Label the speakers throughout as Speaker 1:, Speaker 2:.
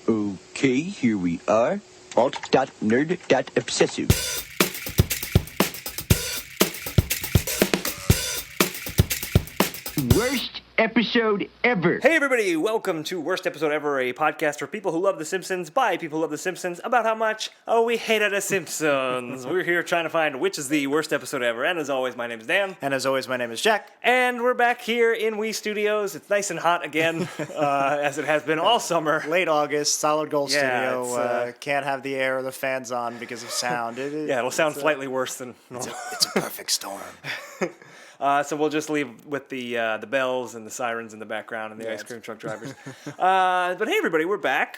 Speaker 1: Okay, here we are. Alt.nerd.obsessive. Worst episode ever.
Speaker 2: Hey everybody, welcome to Worst Episode Ever, a podcast for people who love The Simpsons, by people who love The Simpsons, about how much, we hated The Simpsons. We're here trying to find which is the worst episode ever, and as always, my name is Dan.
Speaker 3: And as always, my name is Jack.
Speaker 2: And we're back here in Wii Studios. It's nice and hot again, as it has been all summer.
Speaker 3: Late August, Solid Gold
Speaker 2: Yeah,
Speaker 3: Studio. Can't have the air or the fans on because of sound.
Speaker 2: It'll sound slightly worse than normal.
Speaker 3: It's a perfect storm.
Speaker 2: So we'll just leave with the bells and the sirens in the background and the ice cream truck drivers. But hey, everybody, we're back.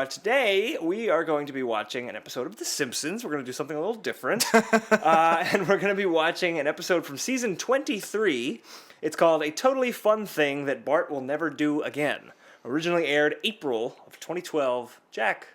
Speaker 2: Today, we are going to be watching an episode of The Simpsons. We're going to do something a little different. And we're going to be watching an episode from season 23. It's called A Totally Fun Thing That Bart Will Never Do Again. Originally aired April of 2012. Jack,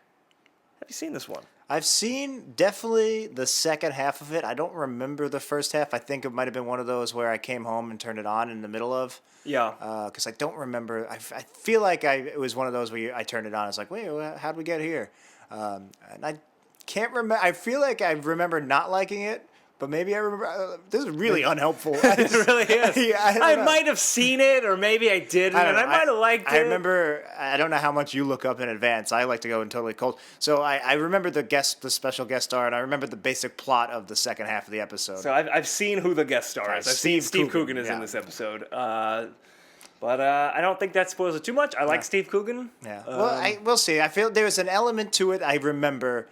Speaker 2: have you seen this one?
Speaker 3: I've seen definitely the second half of it. I don't remember the first half. I think it might have been one of those where I came home and turned it on in the middle of.
Speaker 2: Yeah.
Speaker 3: Because I don't remember. I feel like it was one of those where I turned it on. I was like, wait, how'd we get here? And I can't remember. I feel like I remember not liking it. But maybe I remember. This is really unhelpful.
Speaker 2: It really is.
Speaker 3: Yeah,
Speaker 2: I might have seen it, or maybe I didn't, and I might have liked it.
Speaker 3: I remember. I don't know how much you look up in advance. I like to go in totally cold. So I remember the special guest star, and I remember the basic plot of the second half of the episode.
Speaker 2: So I've seen who the guest star is. I've seen Steve Coogan is in this episode. But I don't think that spoils it too much. I like Steve Coogan.
Speaker 3: Yeah. Well, we'll see. I feel there's an element to it. I remember.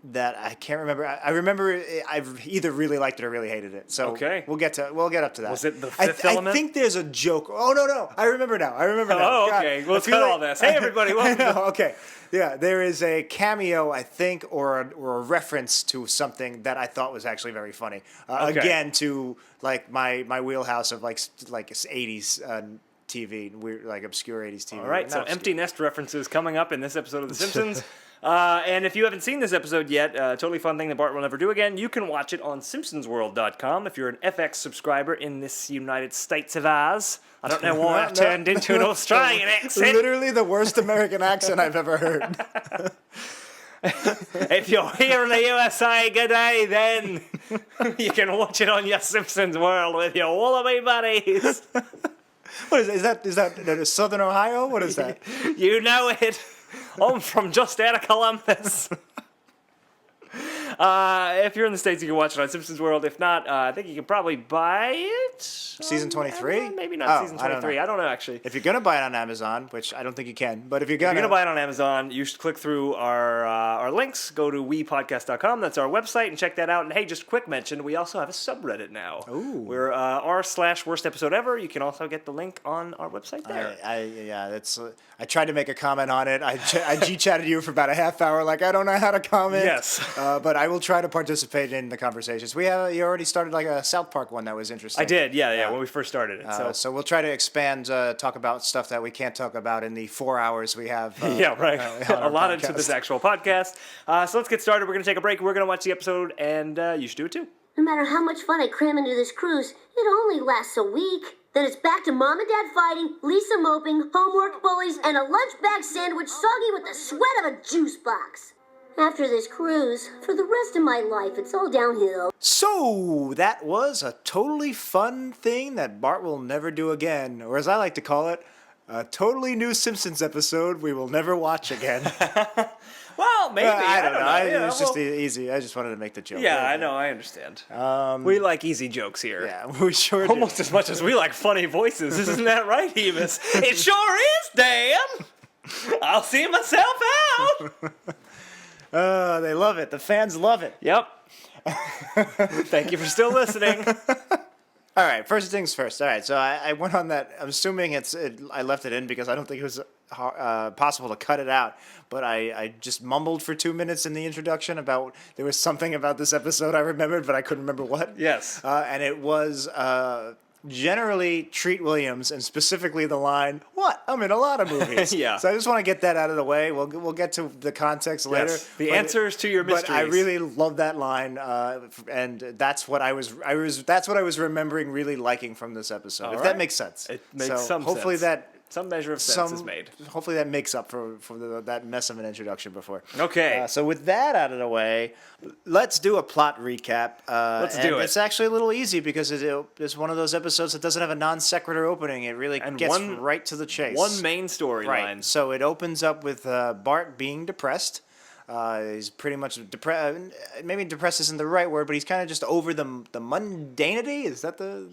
Speaker 3: That I can't remember. I remember I've either really liked it or really hated it. So
Speaker 2: okay.
Speaker 3: we'll get up to that.
Speaker 2: Was it the fifth element?
Speaker 3: I think there's a joke. Oh no! I remember now.
Speaker 2: Oh, okay. Let's cut all this. Hey everybody, welcome.
Speaker 3: Okay. Yeah, there is a cameo, I think, or a reference to something that I thought was actually very funny.
Speaker 2: Okay.
Speaker 3: Again, to like my wheelhouse of like 80s TV, weird like obscure 80s TV.
Speaker 2: All right. So empty nest references coming up in this episode of The Simpsons. And if you haven't seen this episode yet, Totally Fun Thing That Bart Will Never Do Again, you can watch it on simpsonsworld.com if you're an FX subscriber in this United States of ours. I don't know why I've turned into an Australian accent.
Speaker 3: Literally the worst American accent I've ever heard.
Speaker 2: If you're here in the USA, good day, then you can watch it on your Simpsons World with your wallaby buddies.
Speaker 3: What is that? Is that Southern Ohio? What is that?
Speaker 2: You know it. I'm from just out of Columbus. If you're in the States, you can watch it on Simpsons World. If not, I think you can probably buy it.
Speaker 3: Season 23?
Speaker 2: Maybe not season 23. I don't know, actually.
Speaker 3: If you're going to buy it on Amazon, which I don't think you can, but if you're going
Speaker 2: to buy it on Amazon, you should click through our links, go to weepodcast.com. That's our website, and check that out. And hey, just a quick mention, we also have a subreddit now.
Speaker 3: Ooh.
Speaker 2: We're r/worst episode ever. You can also get the link on our website there.
Speaker 3: I tried to make a comment on it. I G-chatted you for about a half hour, like I don't know how to comment.
Speaker 2: Yes.
Speaker 3: But I will try to participate in the conversations. You already started like a South Park one that was interesting.
Speaker 2: I did, yeah, when we first started it.
Speaker 3: So we'll try to expand, talk about stuff that we can't talk about in the 4 hours we have.
Speaker 2: Yeah, right. Allotted to this actual podcast. So let's get started. We're going to take a break. We're going to watch the episode, and you should do it too.
Speaker 4: No matter how much fun I cram into this cruise, it only lasts a week. Then it's back to Mom and Dad fighting, Lisa moping, homework bullies, and a lunch bag sandwich soggy with the sweat of a juice box. After this cruise, for the rest of my life, it's all downhill.
Speaker 3: So, that was a totally fun thing that Bart will never do again, or as I like to call it, a totally new Simpsons episode we will never watch again.
Speaker 2: Well, maybe. I don't know.
Speaker 3: It was just easy. I just wanted to make the joke.
Speaker 2: Yeah, I know. I understand. We like easy jokes here.
Speaker 3: Yeah, we sure do.
Speaker 2: Almost as much as we like funny voices. Isn't that right, Emus? It sure is, Dan! I'll see myself out!
Speaker 3: They love it. The fans love it.
Speaker 2: Yep. Thank you for still listening.
Speaker 3: All right, first things first. All right, so I went on that. I'm assuming I left it in because I don't think it was possible to cut it out. But I just mumbled for 2 minutes in the introduction about there was something about this episode I remembered, but I couldn't remember what.
Speaker 2: Yes.
Speaker 3: And it was generally Treat Williams, and specifically the line, "What? I'm in a lot of movies."
Speaker 2: Yeah.
Speaker 3: So I just want to get that out of the way. We'll get to the context later.
Speaker 2: Yes. The answers to your mysteries.
Speaker 3: But I really love that line, and that's what I was remembering really liking from this episode. If that makes sense.
Speaker 2: It makes some
Speaker 3: hopefully
Speaker 2: sense.
Speaker 3: that
Speaker 2: Some measure of sense is made.
Speaker 3: Hopefully that makes up for that mess of an introduction before.
Speaker 2: Okay.
Speaker 3: So with that out of the way, let's do a plot recap.
Speaker 2: Let's do it.
Speaker 3: It's actually a little easy because it's one of those episodes that doesn't have a non sequitur opening. It really gets right to the chase.
Speaker 2: One main storyline.
Speaker 3: Right. So it opens up with Bart being depressed. He's pretty much maybe depressed isn't the right word, but he's kind of just over the mundanity. Is that the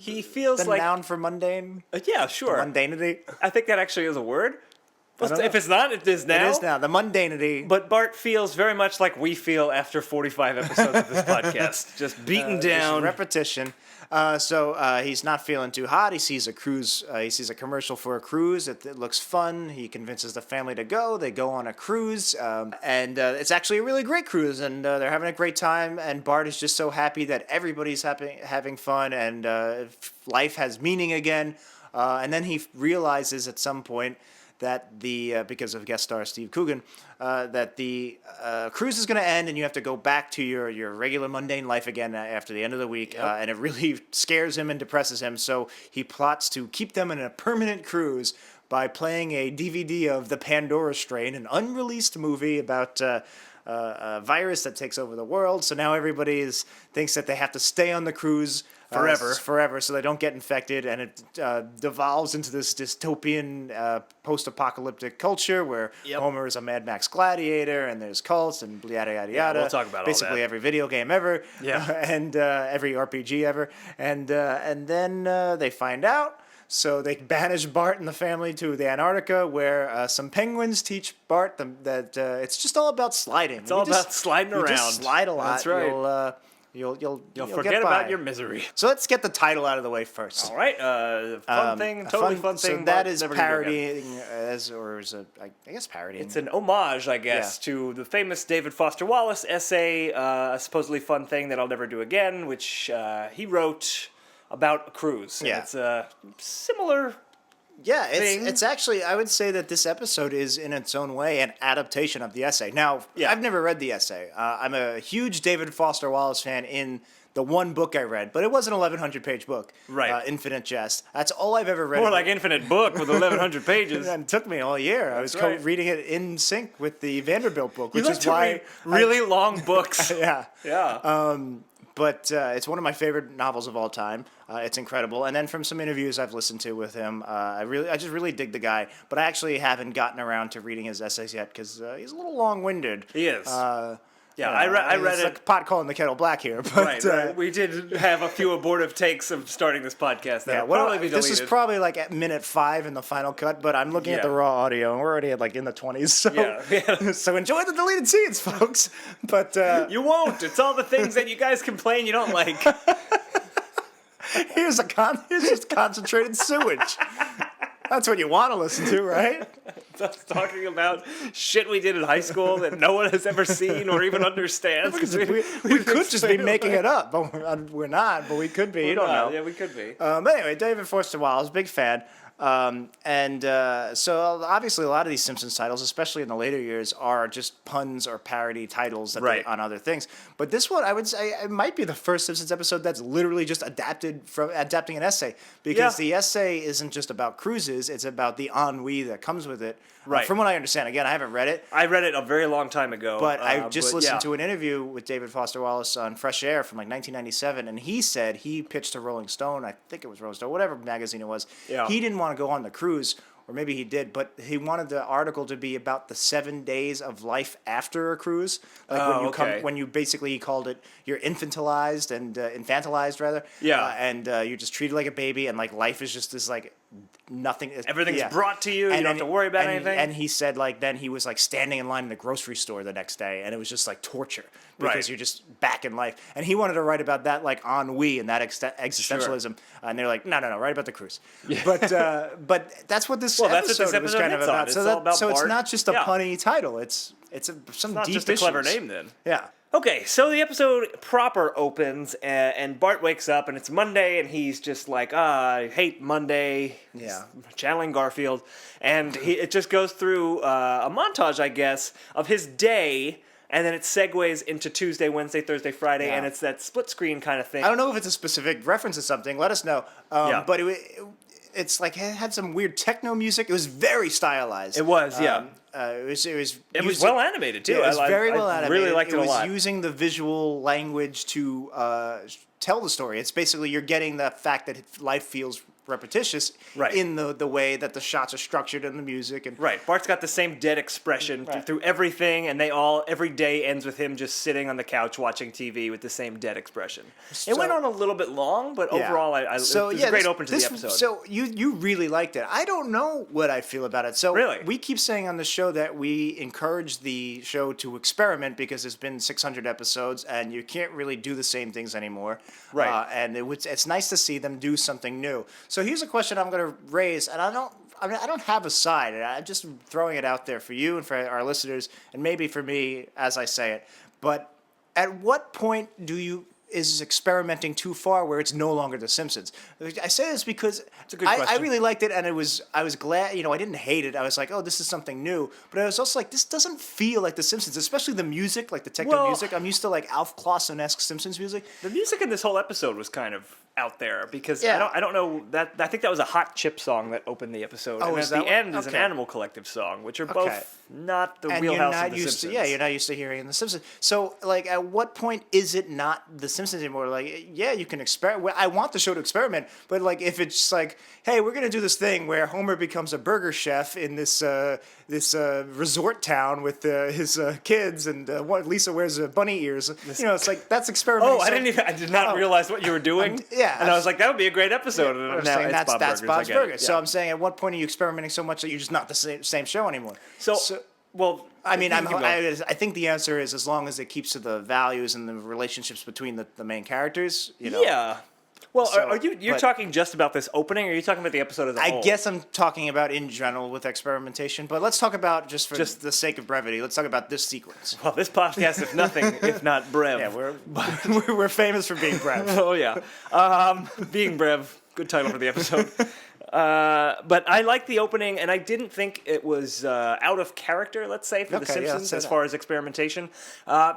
Speaker 3: noun for mundane?
Speaker 2: Yeah, sure.
Speaker 3: The mundanity.
Speaker 2: I think that actually is a word. If it's not, it is now.
Speaker 3: It is now. The mundanity.
Speaker 2: But Bart feels very much like we feel after 45 episodes of this podcast. Just beaten down.
Speaker 3: Just repetition. So he's not feeling too hot. He sees a cruise. He sees a commercial for a cruise. It looks fun. He convinces the family to go. They go on a cruise, and it's actually a really great cruise. And they're having a great time. And Bart is just so happy that everybody's having fun and life has meaning again. And then he realizes at some point that because of guest star Steve Coogan, that the cruise is going to end and you have to go back to your regular mundane life again after the end of the week.
Speaker 2: Yep.
Speaker 3: And it really scares him and depresses him. So he plots to keep them in a permanent cruise by playing a DVD of The Pandora Strain, an unreleased movie about a virus that takes over the world. So now everybody thinks that they have to stay on the cruise forever, so they don't get infected, and it devolves into this dystopian post-apocalyptic culture where Homer is a Mad Max gladiator, and there's cults and yada yada yada.
Speaker 2: We'll talk about
Speaker 3: basically
Speaker 2: all that.
Speaker 3: Every video game ever, and every RPG ever, and then they find out. So they banish Bart and the family to the Antarctica, where some penguins teach Bart that it's just all about sliding.
Speaker 2: It's all about sliding around.
Speaker 3: You just slide a lot.
Speaker 2: That's right.
Speaker 3: You'll
Speaker 2: forget about your misery.
Speaker 3: So let's get the title out of the way first.
Speaker 2: All right. Fun thing. Totally fun thing.
Speaker 3: So that is parodying, I guess parodying.
Speaker 2: It's an homage, I guess, to the famous David Foster Wallace essay, A Supposedly Fun Thing That I'll Never Do Again, which he wrote about a cruise.
Speaker 3: Yeah.
Speaker 2: And it's a similar thing.
Speaker 3: It's actually, I would say that this episode is in its own way an adaptation of the essay. Now, I've never read the essay. I'm a huge David Foster Wallace fan in the one book I read, but it was an 1,100-page book.
Speaker 2: Right.
Speaker 3: Infinite Jest. That's all I've ever read.
Speaker 2: More like Infinite Book with 1,100 pages.
Speaker 3: And it took me all year. I was reading it in sync with the Vanderbilt book, which is
Speaker 2: why really long books.
Speaker 3: Yeah. But
Speaker 2: Yeah.
Speaker 3: it's one of my favorite novels of all time. It's incredible. And then from some interviews I've listened to with him, I just really dig the guy. But I actually haven't gotten around to reading his essays yet because he's a little long-winded.
Speaker 2: He is. I read
Speaker 3: it's
Speaker 2: it.
Speaker 3: like pot calling the kettle black here. But,
Speaker 2: Right. We did have a few abortive takes of starting this podcast.
Speaker 3: This is probably like at minute 5 in the final cut, but I'm looking at the raw audio, and we're already at in the 20s. So, so enjoy the deleted scenes, folks. But
Speaker 2: you won't. It's all the things that you guys complain you don't like.
Speaker 3: Here's just concentrated sewage. That's what you want to listen to, right?
Speaker 2: Us talking about shit we did in high school that no one has ever seen or even understands.
Speaker 3: We could just be making it up, but we're not. But we could be. You don't know.
Speaker 2: Yeah, we could be.
Speaker 3: But anyway, David Foster Wallace, big fan. So obviously a lot of these Simpsons titles, especially in the later years, are just puns or parody titles on other things. But this one, I would say, it might be the first Simpsons episode that's literally just adapting an essay, because the essay isn't just about cruises; it's about the ennui that comes with it.
Speaker 2: Right.
Speaker 3: From what I understand, again, I haven't read it.
Speaker 2: I read it a very long time ago.
Speaker 3: But I just listened to an interview with David Foster Wallace on Fresh Air from 1997, and he said he pitched to Rolling Stone, I think it was Rolling Stone, whatever magazine it was. Yeah. He didn't want to go on the cruise, or maybe he did, but he wanted the article to be about the 7 days of life after a cruise. When you basically, he called it, you're infantilized rather.
Speaker 2: Yeah.
Speaker 3: And you're just treated like a baby, and life is just this nothing.
Speaker 2: Everything's brought to you. You don't have to worry about anything.
Speaker 3: And he said then he was standing in line in the grocery store the next day, and it was just torture because you're just back in life. And he wanted to write about that ennui and that existentialism. Sure. And they're like, no, write about the cruise. Yeah. But that's what this episode was kind of about. So it's not just a punny title. It's some
Speaker 2: not
Speaker 3: deep
Speaker 2: just a clever name then.
Speaker 3: Yeah.
Speaker 2: Okay, so the episode proper opens, and Bart wakes up, and it's Monday, and he's just like, I hate Monday.
Speaker 3: Yeah.
Speaker 2: He's channeling Garfield. And it just goes through a montage, I guess, of his day, and then it segues into Tuesday, Wednesday, Thursday, Friday, and it's that split screen kind of thing.
Speaker 3: I don't know if it's a specific reference to something. Let us know. But it's like it had some weird techno music. It was very stylized.
Speaker 2: It was, yeah.
Speaker 3: It was
Speaker 2: well animated too.
Speaker 3: Yeah, it was very well
Speaker 2: I
Speaker 3: animated.
Speaker 2: really liked it a lot.
Speaker 3: It was using the visual language to tell the story. It's basically you're getting the fact that life feels repetitious
Speaker 2: Right.
Speaker 3: in the way that the shots are structured and the music and
Speaker 2: Right. Bart's got the same dead expression
Speaker 3: Right.
Speaker 2: through everything, and every day ends with him just sitting on the couch watching TV with the same dead expression. It went on a little bit long, but overall, it was a great open to the episode.
Speaker 3: So you really liked it. I don't know what I feel about it. So
Speaker 2: Really?
Speaker 3: we keep saying on the show that we encourage the show to experiment because there's been 600 episodes and you can't really do the same things anymore.
Speaker 2: Right.
Speaker 3: And it's nice to see them do something new. So here's a question I'm going to raise, and I don't have a side. I'm just throwing it out there for you and for our listeners, and maybe for me as I say it. But at what point is experimenting too far where it's no longer The Simpsons? I say this because
Speaker 2: a good
Speaker 3: I
Speaker 2: question.
Speaker 3: really liked it, and I was glad. I didn't hate it. I was like, oh, this is something new. But I was also like, this doesn't feel like The Simpsons, especially the music, like the techno music. I'm used to like Alf Clausen-esque Simpsons music.
Speaker 2: The music in this whole episode was kind of out there because
Speaker 3: Yeah.
Speaker 2: I don't know that I think that was a Hot Chip song that opened the episode, and
Speaker 3: is
Speaker 2: at
Speaker 3: that
Speaker 2: the
Speaker 3: one?
Speaker 2: end is an
Speaker 3: Okay.
Speaker 2: Animal Collective song, which are
Speaker 3: Okay.
Speaker 2: both not the
Speaker 3: And
Speaker 2: wheelhouse
Speaker 3: you're not
Speaker 2: of the
Speaker 3: used
Speaker 2: Simpsons.
Speaker 3: to, you're not used to hearing The Simpsons. So, like, at what point is it not The Simpsons anymore? Like, yeah, you can experiment. Well, I want the show to experiment, but like, if it's like, hey, we're gonna do this thing where Homer becomes a burger chef in this resort town with his kids, and Lisa wears bunny ears. It's like that's experimenting.
Speaker 2: Oh, I did not realize what you were doing.
Speaker 3: Yeah,
Speaker 2: I was like, that would be a great episode.
Speaker 3: I'm
Speaker 2: And now
Speaker 3: saying
Speaker 2: it's
Speaker 3: that's
Speaker 2: Bob's
Speaker 3: Bob's
Speaker 2: I get it.
Speaker 3: Burgers.
Speaker 2: Yeah.
Speaker 3: So I'm saying, at what point are you experimenting so much that you're just not the same show anymore?
Speaker 2: Well,
Speaker 3: I mean,
Speaker 2: you can go.
Speaker 3: I think the answer is as long as it keeps to the values and the relationships between the main characters.
Speaker 2: Yeah. Well,
Speaker 3: So,
Speaker 2: are you're
Speaker 3: but-
Speaker 2: talking just about this opening, or are you talking about the episode as a whole?
Speaker 3: I guess I'm talking about in general with experimentation, but let's talk about just the sake of brevity. Let's talk about this sequence.
Speaker 2: Well, this podcast, if nothing, if not brev.
Speaker 3: Yeah, we're famous for being brev.
Speaker 2: Oh yeah, being brev. Good title for the episode. But I liked the opening, and I didn't think it was out of character, let's say, for The
Speaker 3: Okay, yeah,
Speaker 2: Simpsons
Speaker 3: say
Speaker 2: as
Speaker 3: that.
Speaker 2: far as experimentation,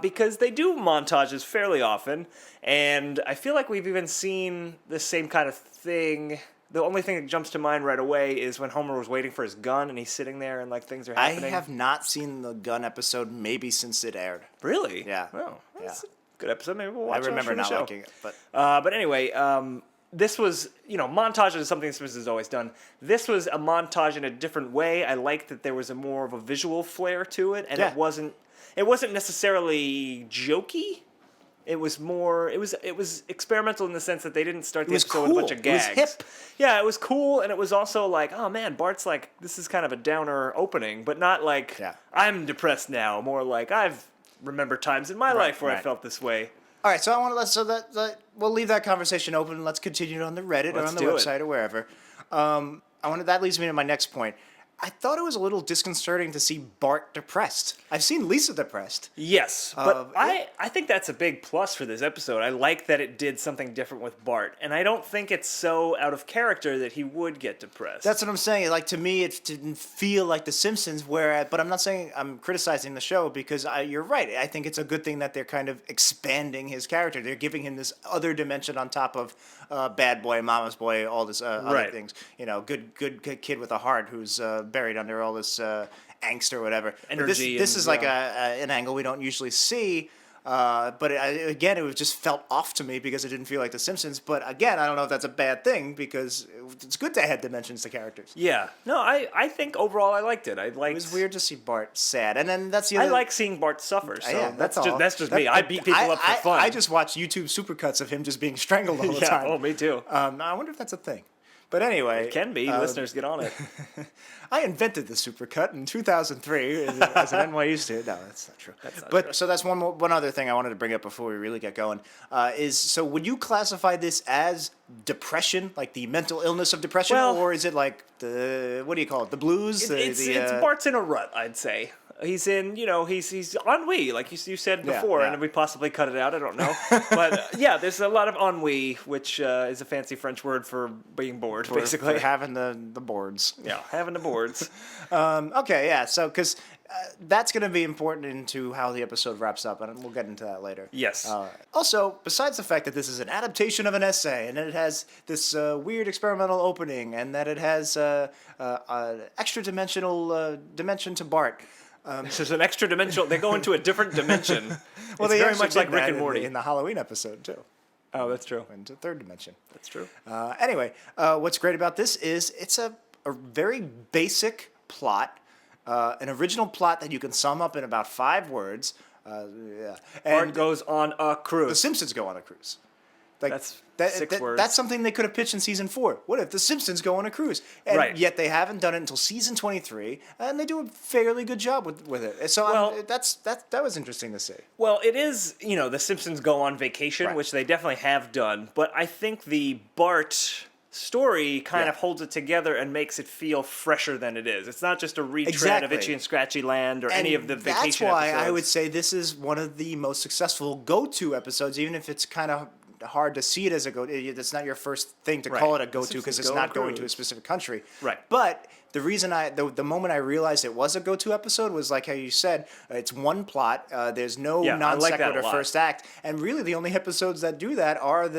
Speaker 2: because they do montages fairly often, and I feel like we've even seen the same kind of thing. The only thing that jumps to mind right away is when Homer was waiting for his gun, and he's sitting there, and like things are
Speaker 3: I
Speaker 2: happening.
Speaker 3: have not seen the gun episode maybe since it aired.
Speaker 2: Really?
Speaker 3: Yeah.
Speaker 2: Oh, that's
Speaker 3: Yeah.
Speaker 2: a good episode. Maybe we'll
Speaker 3: I
Speaker 2: watch it
Speaker 3: remember
Speaker 2: from the
Speaker 3: not
Speaker 2: show.
Speaker 3: liking it, but
Speaker 2: But anyway, this was, montages is something Simpsons has always done. This was a montage in a different way. I liked that there was a more of a visual flair to it, and
Speaker 3: Yeah.
Speaker 2: it wasn't necessarily jokey. It was more. It was experimental in the sense that they didn't start the
Speaker 3: was
Speaker 2: episode with a bunch
Speaker 3: cool.
Speaker 2: of
Speaker 3: It was
Speaker 2: gags.
Speaker 3: hip.
Speaker 2: Yeah, it was cool, and it was also like, oh man, Bart's like, this is kind of a downer opening, but not like
Speaker 3: Yeah.
Speaker 2: I'm depressed now. More like I've remembered times in my life where I
Speaker 3: right.
Speaker 2: felt this way.
Speaker 3: all right. So I want to we'll leave that conversation open. Let's continue on the Reddit or
Speaker 2: Let's
Speaker 3: on the
Speaker 2: do it.
Speaker 3: website or wherever. That leads me to my next point. I thought it was a little disconcerting to see Bart depressed. I've seen Lisa depressed.
Speaker 2: Yes, but I think that's a big plus for this episode. I like that it did something different with Bart, and I don't think it's so out of character that he would get depressed.
Speaker 3: That's what I'm saying. Like, to me, it didn't feel like The Simpsons. But I'm not saying I'm criticizing the show because you're right. I think it's a good thing that they're kind of expanding his character. They're giving him this other dimension on top of bad boy, mama's boy, all this other
Speaker 2: Right.
Speaker 3: things. Good kid with a heart who's buried under all this angst or whatever. But
Speaker 2: Energy
Speaker 3: This
Speaker 2: and,
Speaker 3: is like an angle we don't usually see. But again, it just felt off to me because it didn't feel like The Simpsons. But again, I don't know if that's a bad thing because it's good to add dimensions to characters.
Speaker 2: Yeah. No, I think overall I liked it.
Speaker 3: It was weird to see Bart sad, and then that's the
Speaker 2: I
Speaker 3: other.
Speaker 2: like seeing Bart suffer. So
Speaker 3: Yeah,
Speaker 2: that's
Speaker 3: all.
Speaker 2: just me. I beat people up for fun.
Speaker 3: I just watch YouTube supercuts of him just being strangled all the
Speaker 2: yeah.
Speaker 3: time.
Speaker 2: Oh, me too.
Speaker 3: I wonder if that's a thing. But anyway,
Speaker 2: It can be. Listeners, get on it.
Speaker 3: I invented the supercut in 2003 as an NYU student. No, that's not true.
Speaker 2: not
Speaker 3: but
Speaker 2: true.
Speaker 3: so that's one other thing I wanted to bring up before we really get going. So would you classify this as depression, like the mental illness of depression,
Speaker 2: Well-
Speaker 3: or is it like what do you call it? The blues?
Speaker 2: It's Bart's in a rut, I'd say. He's in, he's ennui, like you said
Speaker 3: Yeah,
Speaker 2: before,
Speaker 3: yeah.
Speaker 2: and we possibly cut it out. I don't know, but yeah, there's a lot of ennui, which is a fancy French word for being bored, basically.
Speaker 3: for having the boards.
Speaker 2: Yeah, having the boards.
Speaker 3: Okay, yeah. So, because that's going to be important into how the episode wraps up, and we'll get into that later.
Speaker 2: Yes.
Speaker 3: Also, besides the fact that this is an adaptation of an essay, and that it has this weird experimental opening, and that it has extra dimensional dimension to Bart.
Speaker 2: This is an extra dimensional. They go into a different dimension.
Speaker 3: Well,
Speaker 2: it's
Speaker 3: they
Speaker 2: very
Speaker 3: actually
Speaker 2: much like
Speaker 3: did
Speaker 2: Rick
Speaker 3: that
Speaker 2: and Morty.
Speaker 3: in the Halloween episode too.
Speaker 2: Oh, that's true.
Speaker 3: Into third dimension.
Speaker 2: That's true.
Speaker 3: Anyway, what's great about this is it's a very basic plot, an original plot that you can sum up in about 5 words. Yeah.
Speaker 2: Bart
Speaker 3: And
Speaker 2: goes on a
Speaker 3: the
Speaker 2: cruise.
Speaker 3: Simpsons go on a cruise. Like,
Speaker 2: That's 6 words.
Speaker 3: That's something they could have pitched in season 4. What if the Simpsons go on a cruise? And
Speaker 2: Right.
Speaker 3: yet they haven't done it until season 23, and they do a fairly good job with it. So
Speaker 2: Well-
Speaker 3: that was interesting to see.
Speaker 2: Well, it is, the Simpsons go on vacation,
Speaker 3: Right.
Speaker 2: which they definitely have done. But I think the Bart story kind of holds it together and makes it feel fresher than it is. It's not just a retread of
Speaker 3: Exactly.
Speaker 2: Itchy and Scratchy Land or any of the vacation
Speaker 3: That's why
Speaker 2: episodes.
Speaker 3: I would say this is one of the most successful go-to episodes, even if it's kind of hard to see it as a go. It's not your first thing to call
Speaker 2: Right.
Speaker 3: it a go-to because
Speaker 2: Simpsons
Speaker 3: it's
Speaker 2: go on
Speaker 3: not going to a
Speaker 2: cruise.
Speaker 3: specific country.
Speaker 2: Right.
Speaker 3: But the reason the moment I realized it was a go-to episode was like how you said, it's one plot. There's no
Speaker 2: Yeah, I
Speaker 3: non
Speaker 2: like that a
Speaker 3: sequitur
Speaker 2: lot.
Speaker 3: first act, and really the only episodes that do that are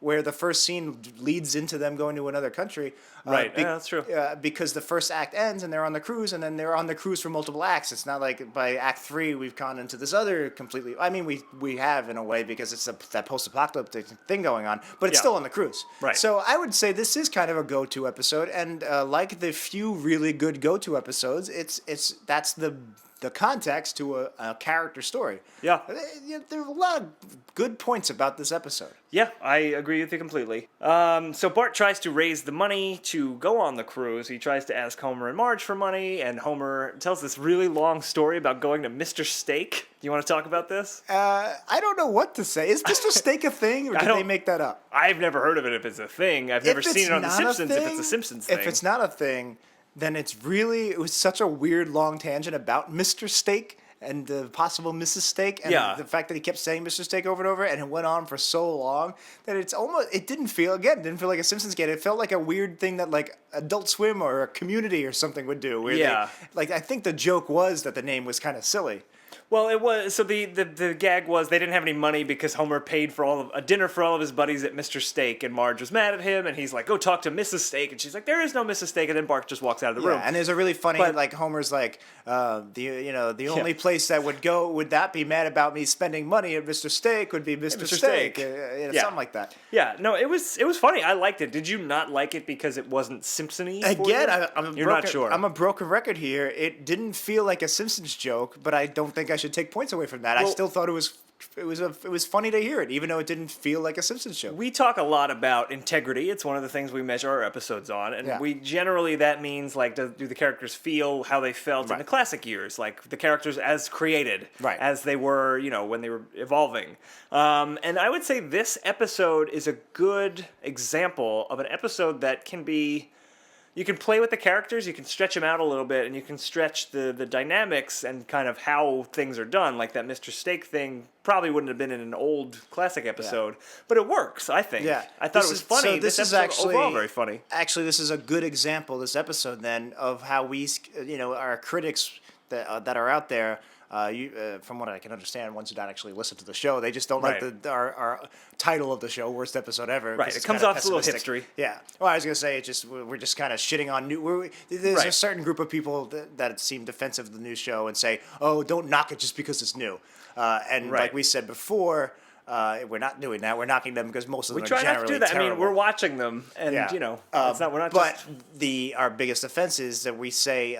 Speaker 3: where the first scene leads into them going to another country.
Speaker 2: Right. Yeah, that's true.
Speaker 3: Because the first act ends and they're on the cruise, and then they're on the cruise for multiple acts. It's not like by Act 3 we've gone into this other completely. I mean, we have in a way because it's that post-apocalyptic thing going on, but it's
Speaker 2: Yeah.
Speaker 3: still on the cruise.
Speaker 2: Right.
Speaker 3: So I would say this is kind of a go-to episode, and like the few really good go-to episodes, that's the context to a character story.
Speaker 2: Yeah.
Speaker 3: There are a lot of good points about this episode.
Speaker 2: Yeah, I agree with you completely. So Bart tries to raise the money to go on the cruise. He tries to ask Homer and Marge for money, and Homer tells this really long story about going to Mr. Steak. Do you want to talk about this?
Speaker 3: I don't know what to say. Is Mr. Steak a thing, or did they make that up?
Speaker 2: I've never heard of it if it's a thing. I've never
Speaker 3: If it's
Speaker 2: seen it on The
Speaker 3: not a
Speaker 2: Simpsons if it's a
Speaker 3: thing-
Speaker 2: Simpsons thing.
Speaker 3: If it's not a thing, then it was such a weird long tangent about Mr. Steak and the possible Mrs. Steak, and
Speaker 2: Yeah.
Speaker 3: the fact that he kept saying Mr. Steak over and over, and it went on for so long that it didn't feel like a Simpsons skit. It felt like a weird thing that like Adult Swim or a Community or something would do. Where
Speaker 2: Yeah.
Speaker 3: I think the joke was that the name was kind of silly.
Speaker 2: Well, it was so the gag was they didn't have any money because Homer paid for a dinner for all of his buddies at Mr. Steak, and Marge was mad at him, and he's like, "Go talk to Mrs. Steak," and she's like, "There is no Mrs. Steak," and then Bart just walks out of the room.
Speaker 3: Yeah, and there's a really funny
Speaker 2: But-
Speaker 3: Homer's like the only place that would that be mad about me spending money at Mr. Steak would be Mr.
Speaker 2: Mr.
Speaker 3: Steak,
Speaker 2: Steak.
Speaker 3: something like that.
Speaker 2: Yeah, no, it was funny. I liked it. Did you not like it because it wasn't Simpsony? for
Speaker 3: Again,
Speaker 2: you? You're not sure.
Speaker 3: I'm a broken record here. It didn't feel like a Simpsons joke, but I don't think I should take points away from that. I
Speaker 2: Well-
Speaker 3: still thought it was funny to hear it, even though it didn't feel like a Simpsons joke.
Speaker 2: We talk a lot about integrity. It's one of the things we measure our episodes on, and
Speaker 3: Yeah.
Speaker 2: we generally that means like do the characters feel how they felt in
Speaker 3: Right.
Speaker 2: the classic years, like the characters as created,
Speaker 3: Right.
Speaker 2: as they were, when they were evolving. And I would say this episode is a good example of an episode that can be. You can play with the characters, you can stretch them out a little bit, and you can stretch the dynamics and kind of how things are done. Like that Mr. Steak thing probably wouldn't have been in an old classic episode, but it works, I think.
Speaker 3: Yeah,
Speaker 2: I thought it was funny.
Speaker 3: So this is
Speaker 2: episode
Speaker 3: actually
Speaker 2: overall very funny.
Speaker 3: Actually, this is a good example. This episode then of how we, our critics that are out there. From what I can understand, ones who don't actually listen to the show, they just don't
Speaker 2: Right.
Speaker 3: like our title of the show, worst episode ever.
Speaker 2: Right,
Speaker 3: 'cause
Speaker 2: it
Speaker 3: it's
Speaker 2: comes
Speaker 3: kinda
Speaker 2: off as a little
Speaker 3: pessimistic.
Speaker 2: hipstery.
Speaker 3: Yeah. Well, I was gonna say we're just kind of shitting on new. There's a
Speaker 2: Right.
Speaker 3: certain group of people that seem defensive of the new show and say, "Oh, don't knock it just because it's new." And
Speaker 2: Right.
Speaker 3: like we said before, we're not doing that. We're knocking them because most of them
Speaker 2: We
Speaker 3: are
Speaker 2: try not
Speaker 3: generally
Speaker 2: to do that.
Speaker 3: terrible.
Speaker 2: I mean, we're watching them, and
Speaker 3: Yeah.
Speaker 2: it's not. We're not
Speaker 3: But
Speaker 2: just.
Speaker 3: our biggest offense is that we say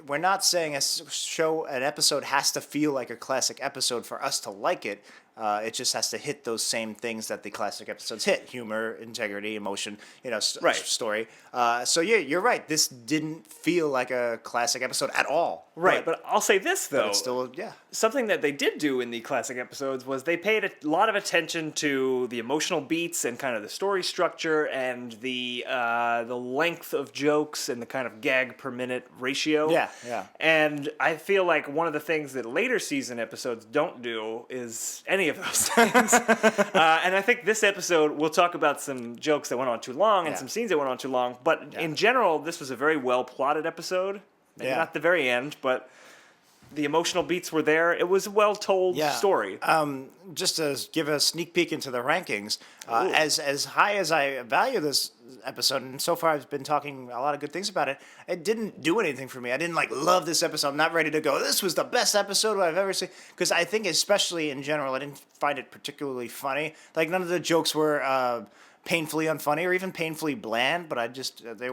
Speaker 3: we're not saying an episode has to feel like a classic episode for us to like it. It just has to hit those same things that the classic episodes hit: humor, integrity, emotion,
Speaker 2: Right.
Speaker 3: story. So yeah, you're right. This didn't feel like a classic episode at all.
Speaker 2: Right, but I'll say this though.
Speaker 3: it's still yeah.
Speaker 2: Something that they did do in the classic episodes was they paid a lot of attention to the emotional beats and kind of the story structure and the length of jokes and the kind of gag per minute ratio.
Speaker 3: Yeah, yeah.
Speaker 2: And I feel like one of the things that later season episodes don't do is any of those things. And I think this episode, we'll talk about some jokes that went on too long and
Speaker 3: Yeah.
Speaker 2: some scenes that went on too long. But in general, this was a very well plotted episode. Maybe
Speaker 3: Yeah.
Speaker 2: not the very end, but the emotional beats were there. It was a well-told story.
Speaker 3: Just to give a sneak peek into the rankings, as high as I value this episode, and so far I've been talking a lot of good things about it, it didn't do anything for me. I didn't love this episode. I'm not ready to go, this was the best episode I've ever seen. Because I think, especially in general, I didn't find it particularly funny. Like, none of the jokes were painfully unfunny or even painfully bland, but they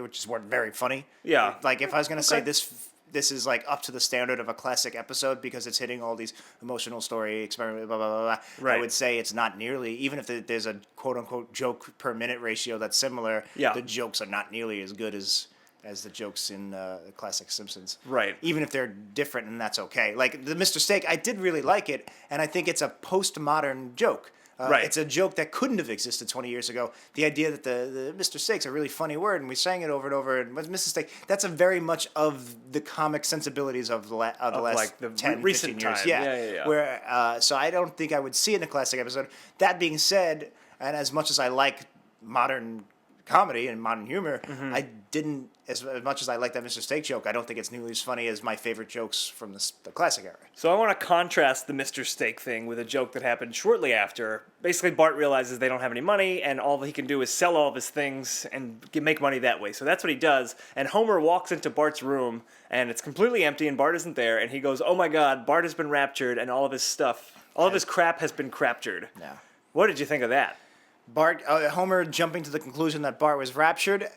Speaker 3: just weren't very funny.
Speaker 2: Yeah.
Speaker 3: Like, if I was going to say this is up to the standard of a classic episode because it's hitting all these emotional story experiment, blah, blah, blah, blah.
Speaker 2: Right.
Speaker 3: I would say it's not nearly, even if there's a quote unquote joke per minute ratio that's similar, the jokes are not nearly as good as the jokes in the classic Simpsons.
Speaker 2: Right.
Speaker 3: Even if they're different, and that's okay. Like the Mr. Steak, I did really like it, and I think it's a postmodern joke.
Speaker 2: Right.
Speaker 3: It's a joke that couldn't have existed 20 years ago. The idea that the Mr. Steak's a really funny word, and we sang it over and over. And Mr. Steak, that's a very much of the comic sensibilities of the last 10,
Speaker 2: recent
Speaker 3: 15 years.
Speaker 2: time. Yeah.
Speaker 3: Where so I don't think I would see it in a classic episode. That being said, and as much as I like modern comedy and modern humor, I didn't, as much as I like that Mr. Steak joke, I don't think it's nearly as funny as my favorite jokes from the classic era.
Speaker 2: So I want to contrast the Mr. Steak thing with a joke that happened shortly after. Basically, Bart realizes they don't have any money, and all he can do is sell all of his things and make money that way. So that's what he does. And Homer walks into Bart's room, and it's completely empty, and Bart isn't there. And he goes, "Oh my God, Bart has been raptured, and all of his stuff, all of his crap has been craptured."
Speaker 3: Yeah.
Speaker 2: What did you think of that?
Speaker 3: Homer jumping to the conclusion that Bart was raptured,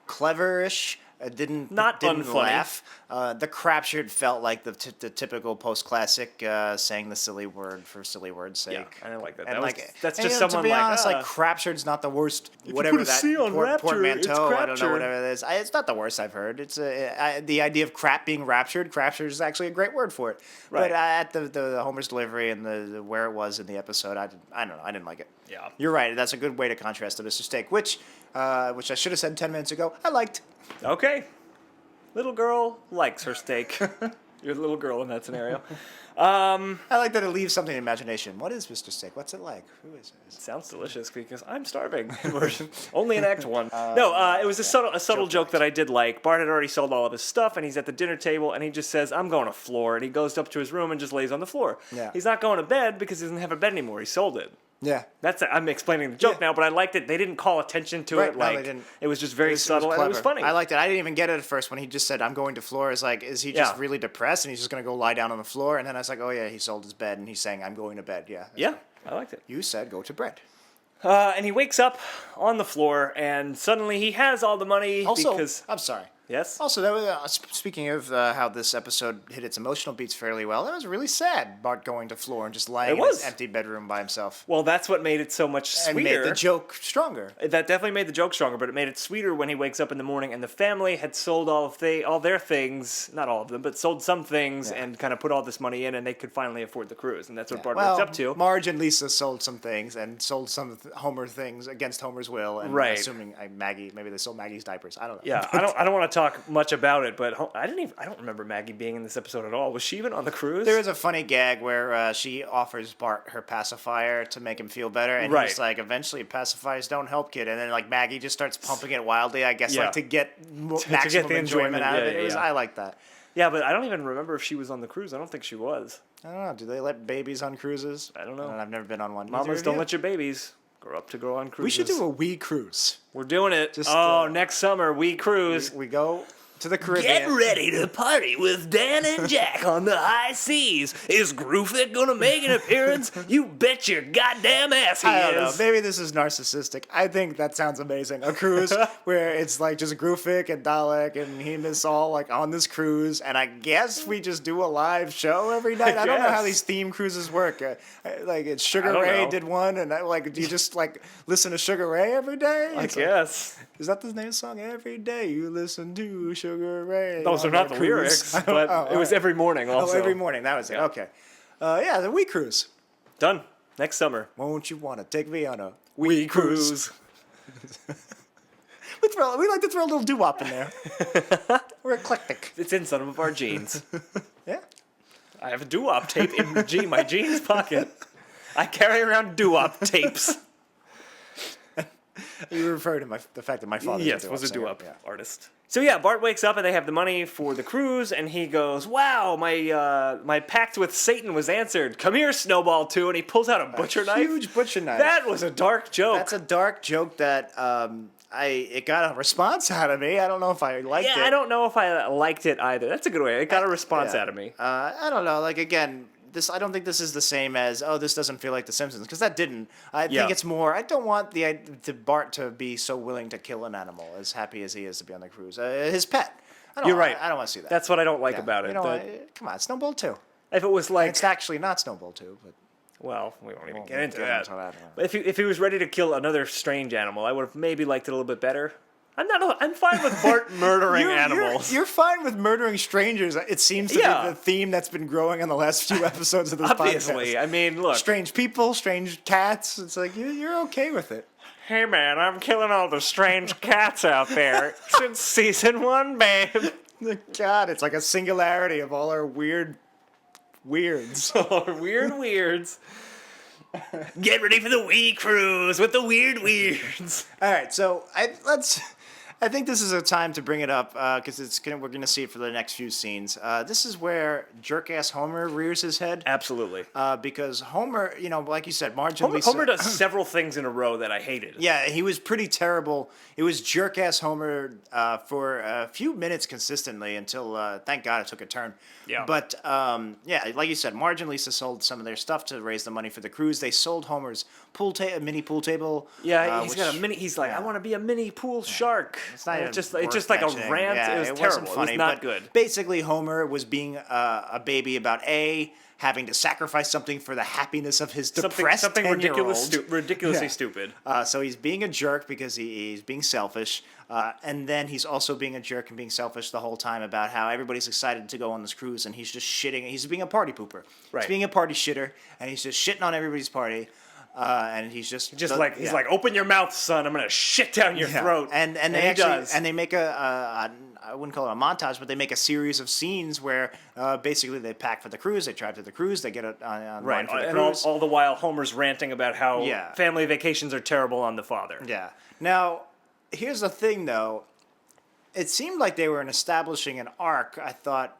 Speaker 3: cleverish. Didn't
Speaker 2: unfunny.
Speaker 3: laugh. The craptured felt like the typical post-classic saying the silly word for silly word's sake.
Speaker 2: Yeah, I didn't like that.
Speaker 3: And
Speaker 2: That's
Speaker 3: and,
Speaker 2: just
Speaker 3: to
Speaker 2: someone
Speaker 3: be honest,
Speaker 2: like
Speaker 3: craptured's not the worst.
Speaker 2: you
Speaker 3: Whatever
Speaker 2: put a
Speaker 3: that
Speaker 2: C on rapture,
Speaker 3: portmanteau,
Speaker 2: it's
Speaker 3: I don't know
Speaker 2: craptured.
Speaker 3: whatever it is. It's not the worst I've heard. It's the idea of crap being raptured. Craptured is actually a great word for it.
Speaker 2: Right.
Speaker 3: But at the Homer's delivery and the where it was in the episode, I don't know. I didn't like it.
Speaker 2: Yeah.
Speaker 3: You're right. That's a good way to contrast to Mr. Steak, which I should have said 10 minutes ago. I liked.
Speaker 2: Okay. Little girl likes her steak. You're the little girl in that scenario.
Speaker 3: I like that it leaves something to imagination. What is Mr. Steak? What's it like? Who is it?
Speaker 2: Sounds delicious because I'm starving. Only in Act 1. It was a subtle joke that I did like. Bart had already sold all of his stuff, and he's at the dinner table, and he just says, "I'm going to floor," and he goes up to his room and just lays on the floor.
Speaker 3: Yeah.
Speaker 2: He's not going to bed because he doesn't have a bed anymore. He sold it.
Speaker 3: Yeah.
Speaker 2: I'm explaining the joke now, but I liked it. They didn't call attention to it.
Speaker 3: No, they didn't.
Speaker 2: It was just very subtle, and it was
Speaker 3: clever.
Speaker 2: funny.
Speaker 3: I liked it. I didn't even get it at first when he just said, "I'm going to floor." Is he just
Speaker 2: Yeah.
Speaker 3: really depressed and he's just going to go lie down on the floor? And then I was like, "Oh yeah, he sold his bed and he's saying, I'm going to bed." Yeah.
Speaker 2: Yeah, I liked it.
Speaker 3: You said go to bed.
Speaker 2: And he wakes up on the floor, and suddenly he has all the money
Speaker 3: Also,
Speaker 2: because...
Speaker 3: I'm sorry.
Speaker 2: Yes?
Speaker 3: Also, that was, speaking of how this episode hit its emotional beats fairly well, that was really sad. Bart going to floor and just lying in his empty bedroom by himself.
Speaker 2: Well, that's what made it so much sweeter.
Speaker 3: And made the joke stronger.
Speaker 2: That definitely made the joke stronger, but it made it sweeter when he wakes up in the morning and the family had sold all their things, not all of them, but sold some things and kind of put all this money in, and they could finally afford the cruise. And that's what Bart wakes up to.
Speaker 3: Marge and Lisa sold some things and sold some Homer things against Homer's will. And assuming Maggie, maybe they sold Maggie's diapers. I don't know.
Speaker 2: Yeah, I don't want to talk much about it, but I don't remember Maggie being in this episode at all. Was she even on the cruise?
Speaker 3: There is a funny gag where she offers Bart her pacifier to make him feel better, and he's like, "Eventually, pacifiers don't help, kid." And then Maggie just starts pumping it wildly, I guess, to get maximum enjoyment out of it. I like that.
Speaker 2: Yeah, but I don't even remember if she was on the cruise. I don't think she was.
Speaker 3: I don't know. Do they let babies on cruises?
Speaker 2: I don't know.
Speaker 3: I've never been on one.
Speaker 2: Mamas don't let your babies grow up to go on cruises.
Speaker 3: We should do a wee cruise.
Speaker 2: We're doing it. Next summer, we cruise.
Speaker 3: We go to the Caribbean.
Speaker 2: Get ready to party with Dan and Jack on the high seas. Is Groovik gonna make an appearance? You bet your goddamn ass he is.
Speaker 3: I don't know. Maybe this is narcissistic. I think that sounds amazing. A cruise where it's just Groovik and Dalek and he and us all on this cruise, and I guess we just do a live show every night. I don't know how these theme cruises work. It's Sugar Ray did one, and do you just listen to Sugar Ray every day?
Speaker 2: I guess.
Speaker 3: Is that the name of the song? Every day you listen to Sugar Ray.
Speaker 2: Those are not the lyrics, but it was every morning also.
Speaker 3: Oh, every morning. That was it. Okay. The wee cruise.
Speaker 2: Done. Next summer.
Speaker 3: Won't you want to take me on a
Speaker 2: wee cruise?
Speaker 3: We like to throw a little doo-wop in there. We're eclectic.
Speaker 2: It's in some of our jeans.
Speaker 3: Yeah.
Speaker 2: I have a doo-wop tape in my jeans pocket. I carry around doo-wop tapes.
Speaker 3: You refer to the fact that my father
Speaker 2: was a
Speaker 3: singer.
Speaker 2: doo-wop
Speaker 3: Yeah.
Speaker 2: artist. So yeah, Bart wakes up and they have the money for the cruise, and he goes, "Wow, my pact with Satan was answered. Come here, Snowball 2," and he pulls out a butcher knife.
Speaker 3: Huge butcher knife.
Speaker 2: That was a dark joke.
Speaker 3: That's a dark joke that it got a response out of me. I don't know if I liked it.
Speaker 2: I don't know if I liked it either. That's a good way. It got a response out of me.
Speaker 3: I don't know. Like again, I don't think this is the same as this doesn't feel like The Simpsons, because that didn't. I think it's more. I don't want Bart to be so willing to kill an animal, as happy as he is to be on the cruise. His pet.
Speaker 2: You're right.
Speaker 3: I don't want to see that.
Speaker 2: That's what I don't like about it.
Speaker 3: You know, come on, Snowball 2.
Speaker 2: If it was like,
Speaker 3: It's actually not Snowball 2, but
Speaker 2: well, we won't even get
Speaker 3: we'll
Speaker 2: into
Speaker 3: get
Speaker 2: that.
Speaker 3: into that.
Speaker 2: But if he was ready to kill another strange animal, I would have maybe liked it a little bit better. I'm fine with Bart murdering animals.
Speaker 3: You're fine with murdering strangers. It seems to be the theme that's been growing on the last few episodes of this
Speaker 2: Obviously,
Speaker 3: podcast.
Speaker 2: I mean, look.
Speaker 3: Strange people, strange cats. It's like you're okay with it.
Speaker 2: Hey man, I'm killing all the strange cats out there since season 1, babe.
Speaker 3: God, it's like a singularity of all our weirds.
Speaker 2: Weirds. Get ready for the wee cruise with the weirds.
Speaker 3: All right, so I think this is a time to bring it up because we're gonna see it for the next few scenes. This is where jerk-ass Homer rears his head.
Speaker 2: Absolutely.
Speaker 3: Because Homer, like you said, Marge and Lisa.
Speaker 2: Homer does several things in a row that I hated.
Speaker 3: Yeah, he was pretty terrible. It was jerk-ass Homer for a few minutes consistently until, thank God, it took a turn.
Speaker 2: Yeah.
Speaker 3: But, like you said, Marge and Lisa sold some of their stuff to raise the money for the cruise. They sold Homer's mini pool table.
Speaker 2: Yeah, got a mini. He's like, I want to be a mini pool shark.
Speaker 3: It's not
Speaker 2: it's just like a rant.
Speaker 3: Yeah,
Speaker 2: it was terrible.
Speaker 3: Wasn't funny,
Speaker 2: it was not
Speaker 3: but
Speaker 2: good.
Speaker 3: Basically, Homer was being a baby about having to sacrifice something for the happiness of his depressed
Speaker 2: something
Speaker 3: 10-year-old.
Speaker 2: ridiculously stupid.
Speaker 3: So he's being a jerk because he's being selfish, and then he's also being a jerk and being selfish the whole time about how everybody's excited to go on this cruise, and he's just shitting. He's being a party pooper.
Speaker 2: Right.
Speaker 3: He's being a party shitter, and he's just shitting on everybody's party. And he's
Speaker 2: he's like, open your mouth, son. I'm gonna shit down your throat.
Speaker 3: And they make I wouldn't call it a montage, but they make a series of scenes where basically they pack for the cruise, they drive to the cruise, they get on
Speaker 2: right,
Speaker 3: for the
Speaker 2: and
Speaker 3: cruise.
Speaker 2: all the while Homer's ranting about how family vacations are terrible on the father.
Speaker 3: Yeah. Now, here's the thing, though. It seemed like they were establishing an arc. I thought.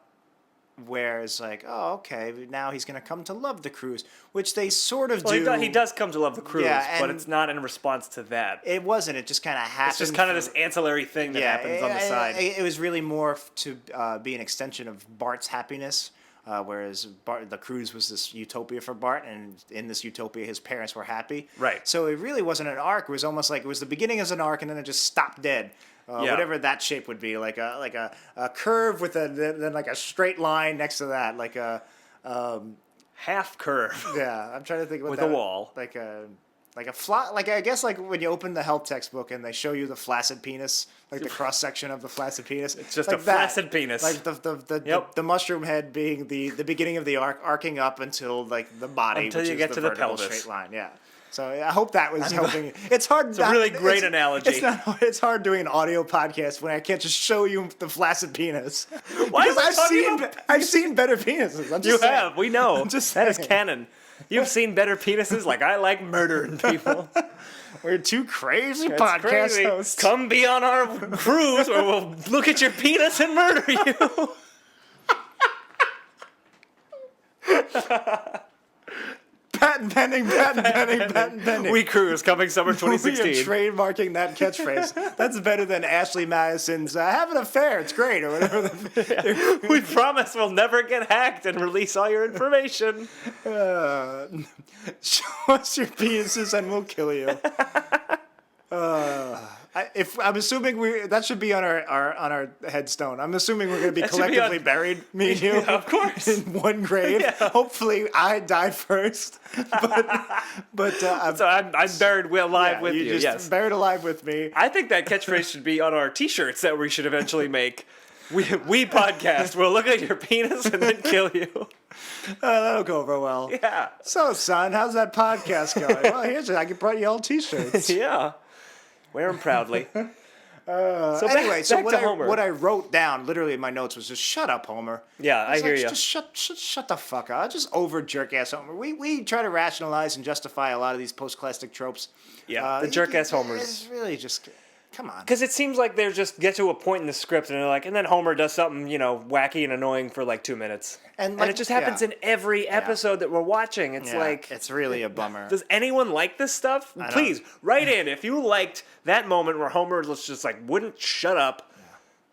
Speaker 3: Where it's like, oh, okay, now he's going to come to love the cruise, which they sort of do.
Speaker 2: He does come to love the cruise, but it's not in response to that.
Speaker 3: It wasn't. It just kind of happened.
Speaker 2: It's just kind of this ancillary thing that happens on the side.
Speaker 3: It was really more to be an extension of Bart's happiness, whereas the cruise was this utopia for Bart, and in this utopia, his parents were happy.
Speaker 2: Right.
Speaker 3: So it really wasn't an arc. It was almost like it was the beginning as an arc, and then it just stopped dead. Whatever that shape would be, like a curve with then like a straight line next to that, like a
Speaker 2: half curve.
Speaker 3: Yeah, I'm trying to think
Speaker 2: with a wall,
Speaker 3: like a flat, like I guess like when you open the health textbook and they show you the flaccid penis, like the cross section of the flaccid penis.
Speaker 2: It's just
Speaker 3: like
Speaker 2: a flaccid penis.
Speaker 3: Like the mushroom head being the beginning of the arc, arcing up until like the body,
Speaker 2: until
Speaker 3: which
Speaker 2: you
Speaker 3: is
Speaker 2: get
Speaker 3: the
Speaker 2: to the
Speaker 3: vertical
Speaker 2: pelvis.
Speaker 3: Straight line. Yeah. So I hope that was helping. It's hard.
Speaker 2: It's a really great analogy.
Speaker 3: It's hard doing an audio podcast when I can't just show you the flaccid penis.
Speaker 2: Why
Speaker 3: Because I've seen better penises.
Speaker 2: You have. We know.
Speaker 3: Just
Speaker 2: that is
Speaker 3: saying.
Speaker 2: canon. You've seen better penises. Like I like murdering people.
Speaker 3: We're two crazy podcast hosts.
Speaker 2: Come be on our cruise, or we'll look at your penis and murder you.
Speaker 3: Patent pending.
Speaker 2: We Cruise, coming summer 2016.
Speaker 3: We are trademarking that catchphrase. That's better than Ashley Madison's have an affair, it's great, or whatever.
Speaker 2: We promise we'll never get hacked and release all your information.
Speaker 3: Show us your penises and we'll kill you. I'm assuming that should be on our headstone. I'm assuming we're going to be collectively buried, me and you,
Speaker 2: of course,
Speaker 3: in one grave. Yeah. Hopefully, I die first, but
Speaker 2: so I'm buried alive with you. Yes,
Speaker 3: buried alive with me.
Speaker 2: I think that catchphrase should be on our T-shirts that we should eventually make. We podcast. We'll look at your penis and then kill you.
Speaker 3: That'll go over well.
Speaker 2: Yeah.
Speaker 3: So, son, how's that podcast going? Well, I can brought you all T-shirts.
Speaker 2: Yeah. Wear them proudly.
Speaker 3: All
Speaker 2: So
Speaker 3: Anyway, so
Speaker 2: back to Homer.
Speaker 3: what I wrote down literally in my notes was just shut up, Homer.
Speaker 2: Yeah, I
Speaker 3: was
Speaker 2: hear
Speaker 3: like,
Speaker 2: you.
Speaker 3: Just shut the fuck up. Just over jerk ass Homer. We try to rationalize and justify a lot of these post classic tropes.
Speaker 2: Yeah, the jerk ass Homers.
Speaker 3: It's really just come on.
Speaker 2: Because it seems like they're just get to a point in the script and they're like, and then Homer does something, wacky and annoying for like 2 minutes.
Speaker 3: And,
Speaker 2: it just happens in every episode that we're watching. It's like...
Speaker 3: it's really a bummer.
Speaker 2: Does anyone like this stuff? Please, write in. If you liked that moment where Homer just like wouldn't shut up,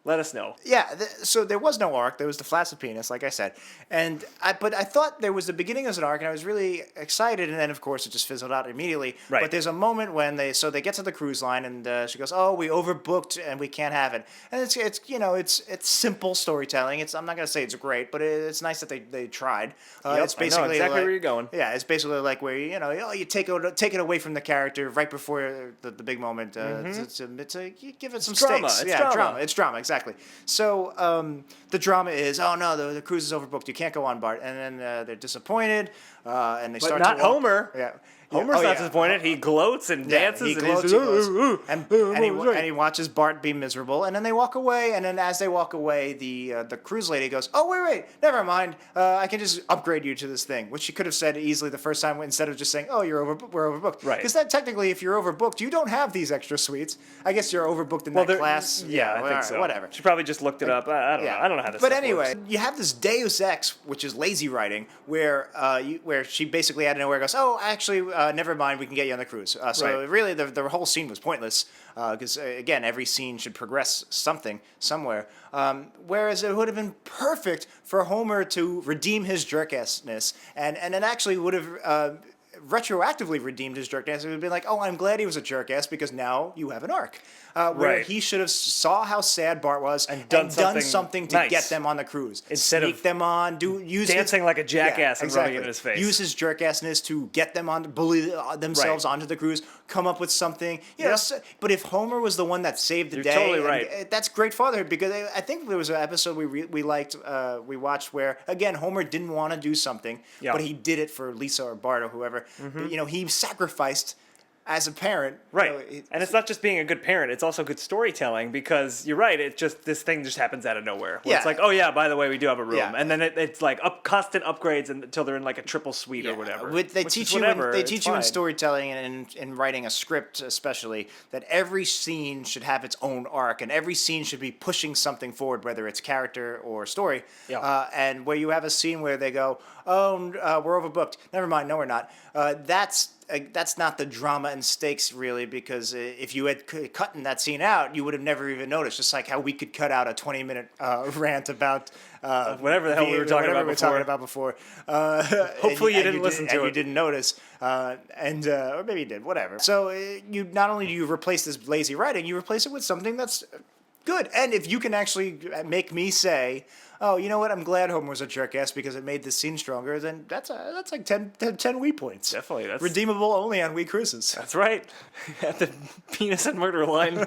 Speaker 2: let us know.
Speaker 3: Yeah, so there was no arc. There was the flaccid penis, like I said. But I thought there was the beginning as an arc, and I was really excited, and then, of course, it just fizzled out immediately.
Speaker 2: Right.
Speaker 3: But there's a moment when they get to the cruise line, and she goes, "Oh, we overbooked, and we can't have it." And it's simple storytelling. I'm not going to say it's great, but it's nice that they tried. It's basically
Speaker 2: I know exactly
Speaker 3: like,
Speaker 2: where you're going.
Speaker 3: Yeah, it's basically like where, you take it away from the character right before the big moment. You give it some
Speaker 2: drama.
Speaker 3: stakes.
Speaker 2: It's drama.
Speaker 3: It's drama, exactly. So the drama is, oh no, the cruise is overbooked. You can't go on, Bart. And then they're disappointed, and they start
Speaker 2: not
Speaker 3: to walk.
Speaker 2: Homer.
Speaker 3: Yeah.
Speaker 2: Homer's not disappointed. He gloats and dances.
Speaker 3: He
Speaker 2: and
Speaker 3: gloats,
Speaker 2: he's,
Speaker 3: he gloats.
Speaker 2: and
Speaker 3: And he watches Bart be miserable, and then they walk away. And then as they walk away, the cruise lady goes, "Oh wait, never mind. I can just upgrade you to this thing," which she could have said easily the first time instead of just saying, "Oh, we're overbooked."
Speaker 2: Right.
Speaker 3: Because that technically, if you're overbooked, you don't have these extra suites. I guess you're overbooked in that class.
Speaker 2: Yeah, I think so.
Speaker 3: Whatever.
Speaker 2: She probably just looked it up. I don't know. I don't know how this.
Speaker 3: But
Speaker 2: stuff
Speaker 3: anyway,
Speaker 2: works.
Speaker 3: you have this Deus Ex, which is lazy writing, where she basically out of nowhere goes, "Oh, actually, never mind. We can get you on the cruise." So
Speaker 2: Right.
Speaker 3: really, the whole scene was pointless because again, every scene should progress something somewhere. Whereas it would have been perfect for Homer to redeem his jerk-assness, and it actually would have retroactively redeemed his jerk ass. It would have been like, oh, I'm glad he was a jerk ass because now you have an arc. Where
Speaker 2: Right.
Speaker 3: he should have saw how sad Bart was and
Speaker 2: done
Speaker 3: done
Speaker 2: something
Speaker 3: something to
Speaker 2: nice.
Speaker 3: get them on the cruise.
Speaker 2: Instead of
Speaker 3: Sneak them on, use
Speaker 2: dancing like a jackass and rubbing it in his face.
Speaker 3: Use his jerk assness to get them on, bully themselves
Speaker 2: Right.
Speaker 3: onto the cruise, come up with something. You know,
Speaker 2: Yep.
Speaker 3: but if Homer was the one that saved the
Speaker 2: You're
Speaker 3: day,
Speaker 2: totally
Speaker 3: and,
Speaker 2: right.
Speaker 3: that's great fatherhood because I think there was an episode we liked, we watched where again Homer didn't want to do something,
Speaker 2: Yeah.
Speaker 3: but he did it for Lisa or Bart or whoever. But, he sacrificed as a parent.
Speaker 2: Right.
Speaker 3: And
Speaker 2: it's not just being a good parent, it's also good storytelling because you're right, this thing just happens out of nowhere. Where
Speaker 3: Yeah.
Speaker 2: It's like, oh yeah, by the way, we do have a room.
Speaker 3: Yeah.
Speaker 2: And then it's like constant upgrades until they're in like a triple suite or whatever.
Speaker 3: They
Speaker 2: Which
Speaker 3: teach
Speaker 2: is
Speaker 3: you.
Speaker 2: whatever,
Speaker 3: They
Speaker 2: it's
Speaker 3: teach you in
Speaker 2: fine.
Speaker 3: storytelling and in writing a script, especially that every scene should have its own arc, and every scene should be pushing something forward, whether it's character or story.
Speaker 2: Yeah.
Speaker 3: And where you have a scene where they go, "Oh, we're overbooked. Never mind. No, we're not." That's not the drama and stakes really, because if you had cut that scene out, you would have never even noticed. Just like how we could cut out a 20-minute rant about
Speaker 2: whatever the hell we were talking about
Speaker 3: before.
Speaker 2: Hopefully you didn't listen to
Speaker 3: and
Speaker 2: it.
Speaker 3: you didn't notice, or maybe you did. Whatever. So you not only do you replace this lazy writing, you replace it with something that's good. And if you can actually make me say, "Oh, you know what? I'm glad Homer was a jerk ass because it made this scene stronger," then that's like 10 Wii points.
Speaker 2: Definitely, that's
Speaker 3: Redeemable only on Wii Cruises.
Speaker 2: That's right. At the penis and murder line.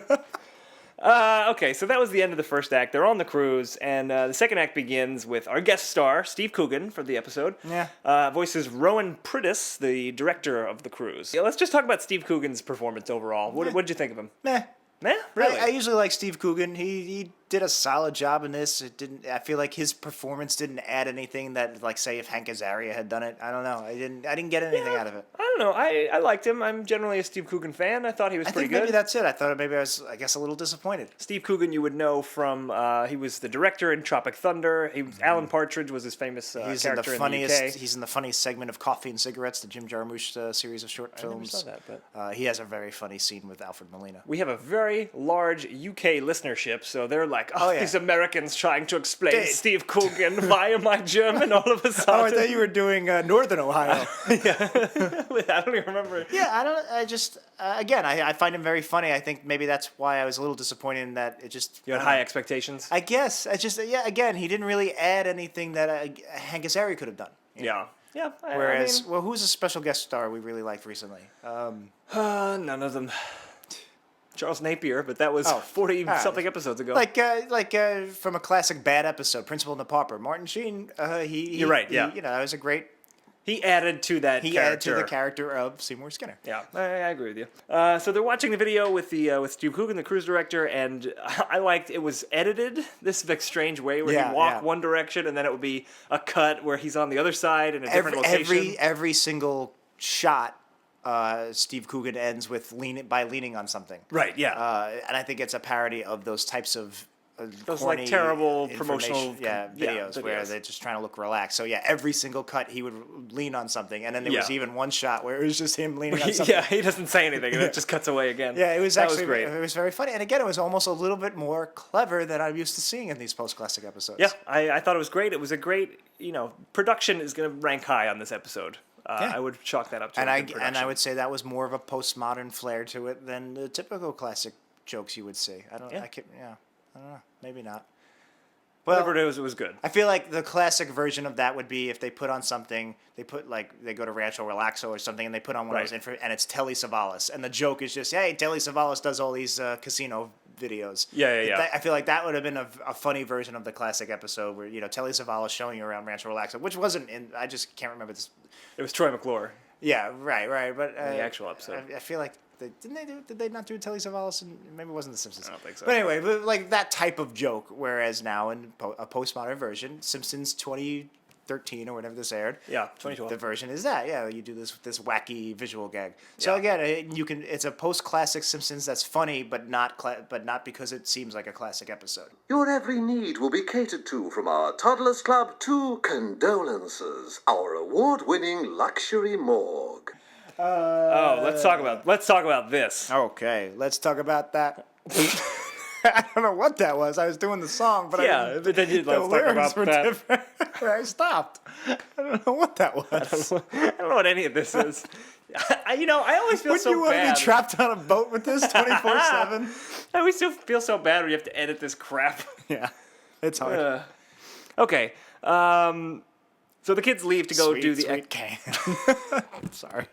Speaker 2: Okay, so that was the end of the first act. They're on the cruise, and the second act begins with our guest star, Steve Coogan, for the episode.
Speaker 3: Yeah.
Speaker 2: Voices Rowan Prittis, the director of the cruise. Yeah, let's just talk about Steve Coogan's performance overall. What did you think of him?
Speaker 3: Meh.
Speaker 2: Meh? Really?
Speaker 3: I usually like Steve Coogan. He did a solid job in this. It didn't. I feel like his performance didn't add anything that, like, say, if Hank Azaria had done it. I don't know. I didn't get anything out of it.
Speaker 2: I don't know. I liked him. I'm generally a Steve Coogan fan. I thought he was
Speaker 3: I
Speaker 2: pretty
Speaker 3: think
Speaker 2: good.
Speaker 3: maybe that's it. I thought maybe I was, I guess, a little disappointed.
Speaker 2: Steve Coogan, you would know from he was the director in Tropic Thunder. Alan Partridge was his famous
Speaker 3: He's in the
Speaker 2: character
Speaker 3: funniest.
Speaker 2: in the UK.
Speaker 3: He's in the funniest segment of Coffee and Cigarettes, the Jim Jarmusch series of short films.
Speaker 2: saw that, but
Speaker 3: he has a very funny scene with Alfred Molina.
Speaker 2: We have a very large UK listenership, so they're like, oh,
Speaker 3: yeah.
Speaker 2: these Americans trying to explain
Speaker 3: They-
Speaker 2: Steve Coogan. Why am I German all of a
Speaker 3: Oh, I
Speaker 2: sudden?
Speaker 3: thought you were doing Northern Ohio.
Speaker 2: I don't even remember.
Speaker 3: Yeah, I don't. I just again, I find him very funny. I think maybe that's why I was a little disappointed in that it just.
Speaker 2: You had high expectations?
Speaker 3: I guess I just again he didn't really add anything that Hank Azaria could have done.
Speaker 2: Yeah. Yeah.
Speaker 3: Whereas, well, who's a special guest star we really liked recently?
Speaker 2: None of them. Charles Napier, but that was 40-something episodes ago.
Speaker 3: Like from a classic bad episode, Principal and the Pauper. Martin Sheen.
Speaker 2: You're right, yeah.
Speaker 3: That was a great
Speaker 2: He added to that
Speaker 3: He
Speaker 2: character.
Speaker 3: added to the character of Seymour Skinner.
Speaker 2: Yeah, I agree with you. So they're watching the video with Steve Coogan, the cruise director, and I liked it was edited this like strange way where he'd walk one direction and then it would be a cut where he's on the other side in a different location.
Speaker 3: Every single shot, Steve Coogan ends with leaning on something.
Speaker 2: Right. Yeah.
Speaker 3: And I think it's a parody of those types of
Speaker 2: those like terrible promotional
Speaker 3: videos where they're just trying to look relaxed. So yeah, every single cut he would lean on something, and then there was even one shot where it was just him leaning on something.
Speaker 2: Yeah, he doesn't say anything, and it just cuts away again.
Speaker 3: Yeah, it was actually
Speaker 2: great.
Speaker 3: It was very funny, and again, it was almost a little bit more clever than I'm used to seeing in these post-classic episodes.
Speaker 2: Yeah, I thought it was great. It was a great, production is going to rank high on this episode. I would chalk that up to a good production.
Speaker 3: I would say that was more of a postmodern flair to it than the typical classic jokes you would see. I don't know. Maybe not. Well,
Speaker 2: whatever it was good.
Speaker 3: I feel like the classic version of that would be if they put on something, they go to Rancho Relaxo or something, and they put on one of those, and it's Telly Savalas, and the joke is just, hey, Telly Savalas does all these casino videos.
Speaker 2: Yeah.
Speaker 3: I feel like that would have been a funny version of the classic episode where, Telly Savalas showing you around Rancho Relaxo, which wasn't in, I just can't remember this.
Speaker 2: It was Troy McClure.
Speaker 3: Yeah, right, but
Speaker 2: in the actual episode.
Speaker 3: I feel like did they not do Telly Savalas? And maybe it wasn't The Simpsons.
Speaker 2: I don't think so.
Speaker 3: But anyway, like that type of joke. Whereas now in a postmodern version, Simpsons 2013 or whatever this aired.
Speaker 2: Yeah, 2012.
Speaker 3: The version is that. Yeah, you do this wacky visual gag. So again, you can. It's a post-classic Simpsons that's funny, but not because it seems like a classic episode.
Speaker 5: Your every need will be catered to, from our Toddlers Club to Condolences, our award-winning luxury morgue.
Speaker 2: Let's talk about this.
Speaker 3: Okay, let's talk about that. I don't know what that was. I was doing the song, but
Speaker 2: but then you let's talk about that.
Speaker 3: Different. I stopped. I don't know what that was.
Speaker 2: I don't know what any of this is. I always feel
Speaker 3: Wouldn't
Speaker 2: so
Speaker 3: you want
Speaker 2: bad.
Speaker 3: to be trapped on a boat with this 24/7?
Speaker 2: I always feel so bad when you have to edit this crap.
Speaker 3: Yeah, it's hard.
Speaker 2: Okay. So the kids leave to go do the
Speaker 3: sweet can. Sorry.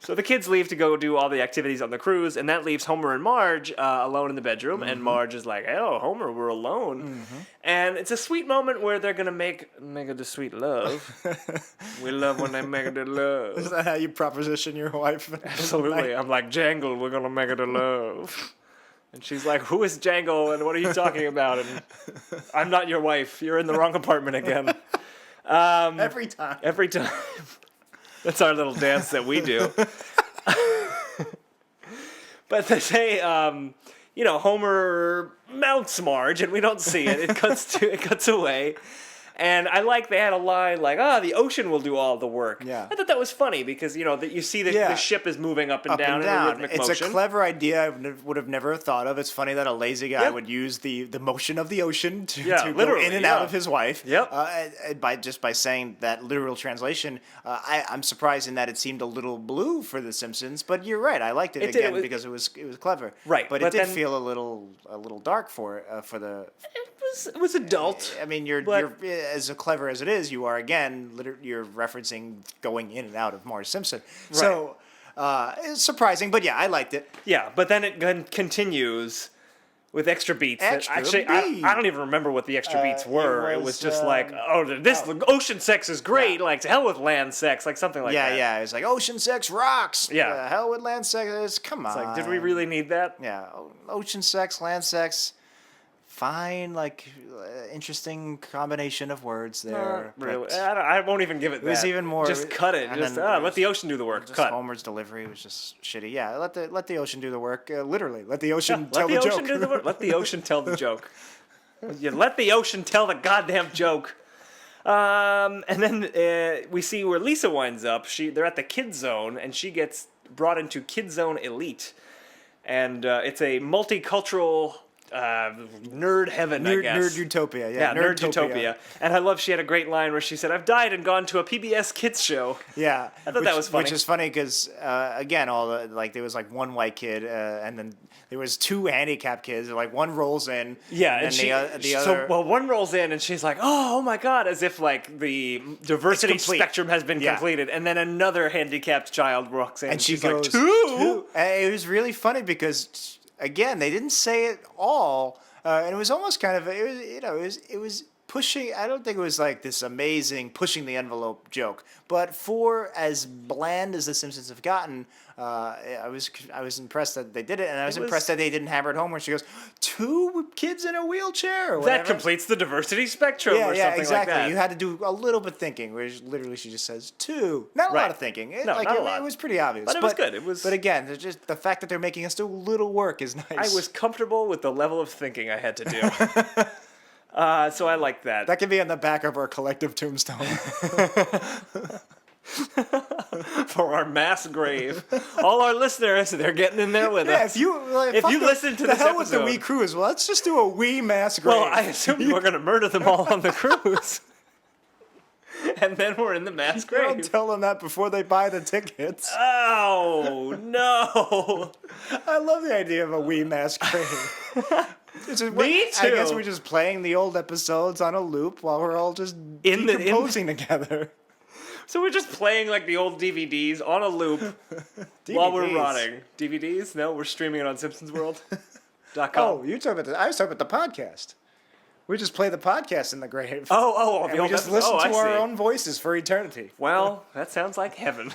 Speaker 2: So the kids leave to go do all the activities on the cruise, and that leaves Homer and Marge alone in the bedroom. And Marge is like, "Oh, Homer, we're alone." And it's a sweet moment where they're gonna make the sweet love. We love when they make the love.
Speaker 3: Is that how you proposition your wife?
Speaker 2: Absolutely. I'm like, Jangle, we're gonna make the love. And she's like, "Who is Jangle? And what are you talking about?" And I'm not your wife. You're in the wrong apartment again.
Speaker 3: Every time.
Speaker 2: Every time. That's our little dance that we do. But they say, Homer mounts Marge, and we don't see it. It cuts away. And I like they had a line like, the ocean will do all the work.
Speaker 3: Yeah.
Speaker 2: I thought that was funny because, that you see the ship is moving up and down in a rhythmic motion.
Speaker 3: It's a clever idea I would have never thought of. It's funny that a lazy guy would use the motion of the ocean to go in and out of his wife.
Speaker 2: Yep.
Speaker 3: By saying that literal translation, I'm surprised in that it seeed a little blue for The Simpsons, but you're right. I liked it because it was clever.
Speaker 2: Right.
Speaker 3: But it did feel a little dark for the...
Speaker 2: It was adult.
Speaker 3: I mean, you're as clever as it is. You are you're referencing going in and out of Marge Simpson. Right. So it's surprising, but I liked it.
Speaker 2: Yeah, but then it continues with extra beats. I don't even remember what the extra beats were. It was just like, this ocean sex is great. Like, to hell with land sex, like something like that.
Speaker 3: Yeah. It's like ocean sex rocks.
Speaker 2: Yeah,
Speaker 3: hell with land sex. Come on.
Speaker 2: It's like, did we really need that?
Speaker 3: Yeah, ocean sex, land sex. Fine, interesting combination of words there.
Speaker 2: Really, I won't even give it that.
Speaker 3: It was even more.
Speaker 2: Just cut it. Just let the ocean do the work. Cut.
Speaker 3: Homer's delivery was just shitty. Yeah, let the ocean do the work. Literally, let the ocean tell
Speaker 2: the
Speaker 3: joke.
Speaker 2: Ocean do the work. Let the ocean tell the joke. You let the ocean tell the goddamn joke. And then we see where Lisa winds up. They're at the Kid Zone, and she gets brought into Kid Zone Elite, and it's a multicultural. Nerd heaven, I guess.
Speaker 3: Nerd utopia,
Speaker 2: Nerd utopia. And I love she had a great line where she said, "I've died and gone to a PBS Kids show."
Speaker 3: Yeah,
Speaker 2: I thought that was funny.
Speaker 3: Which is funny because again, there was one white kid, and then there was two handicapped kids. One rolls in,
Speaker 2: and the other. So one rolls in and she's like, "Oh my god," as if the diversity spectrum has been completed. And then another handicapped child walks in,
Speaker 3: and she's
Speaker 2: goes,
Speaker 3: like, "Two." And it was really funny because. Again, they didn't say it all, and it was almost kind of it was pushing. I don't think it was like this amazing pushing the envelope joke, but for as bland as the Simpsons have gotten, I was impressed that they did it, and I was impressed that they didn't hammer it home where she goes, 2 kids in a wheelchair. Or
Speaker 2: that completes the diversity spectrum, or something
Speaker 3: exactly.
Speaker 2: like that.
Speaker 3: You had to do a little bit thinking, where literally she just says 2. Not a lot of thinking.
Speaker 2: Not a lot.
Speaker 3: It was pretty obvious,
Speaker 2: but it was good. It was.
Speaker 3: But again, there's just the fact that they're making us do a little work is nice.
Speaker 2: I was comfortable with the level of thinking I had to do. So I like that.
Speaker 3: That can be on the back of our collective tombstone.
Speaker 2: For our mass grave. All our listeners, they're getting in there with us.
Speaker 3: If you
Speaker 2: listen to
Speaker 3: the
Speaker 2: this
Speaker 3: hell with the
Speaker 2: episode-
Speaker 3: wee cruise, well, let's just do a wee mass grave.
Speaker 2: Well, I assumed you were going to murder them all on the cruise. And then we're in the mass
Speaker 3: Don't
Speaker 2: grave.
Speaker 3: tell them that before they buy the tickets.
Speaker 2: Oh, no.
Speaker 3: I love the idea of a wee mass grave.
Speaker 2: Me
Speaker 3: I guess
Speaker 2: too.
Speaker 3: we're just playing the old episodes on a loop while we're all just decomposing together.
Speaker 2: So we're just playing like the old DVDs on a loop while we're
Speaker 3: DVDs.
Speaker 2: rotting. DVDs? No, we're streaming it on SimpsonsWorld.com.
Speaker 3: Oh, you're talking about I was talking about the podcast. We just play the podcast in the grave.
Speaker 2: Oh,
Speaker 3: and we just listen to our own voices for eternity.
Speaker 2: Well, that sounds like heaven.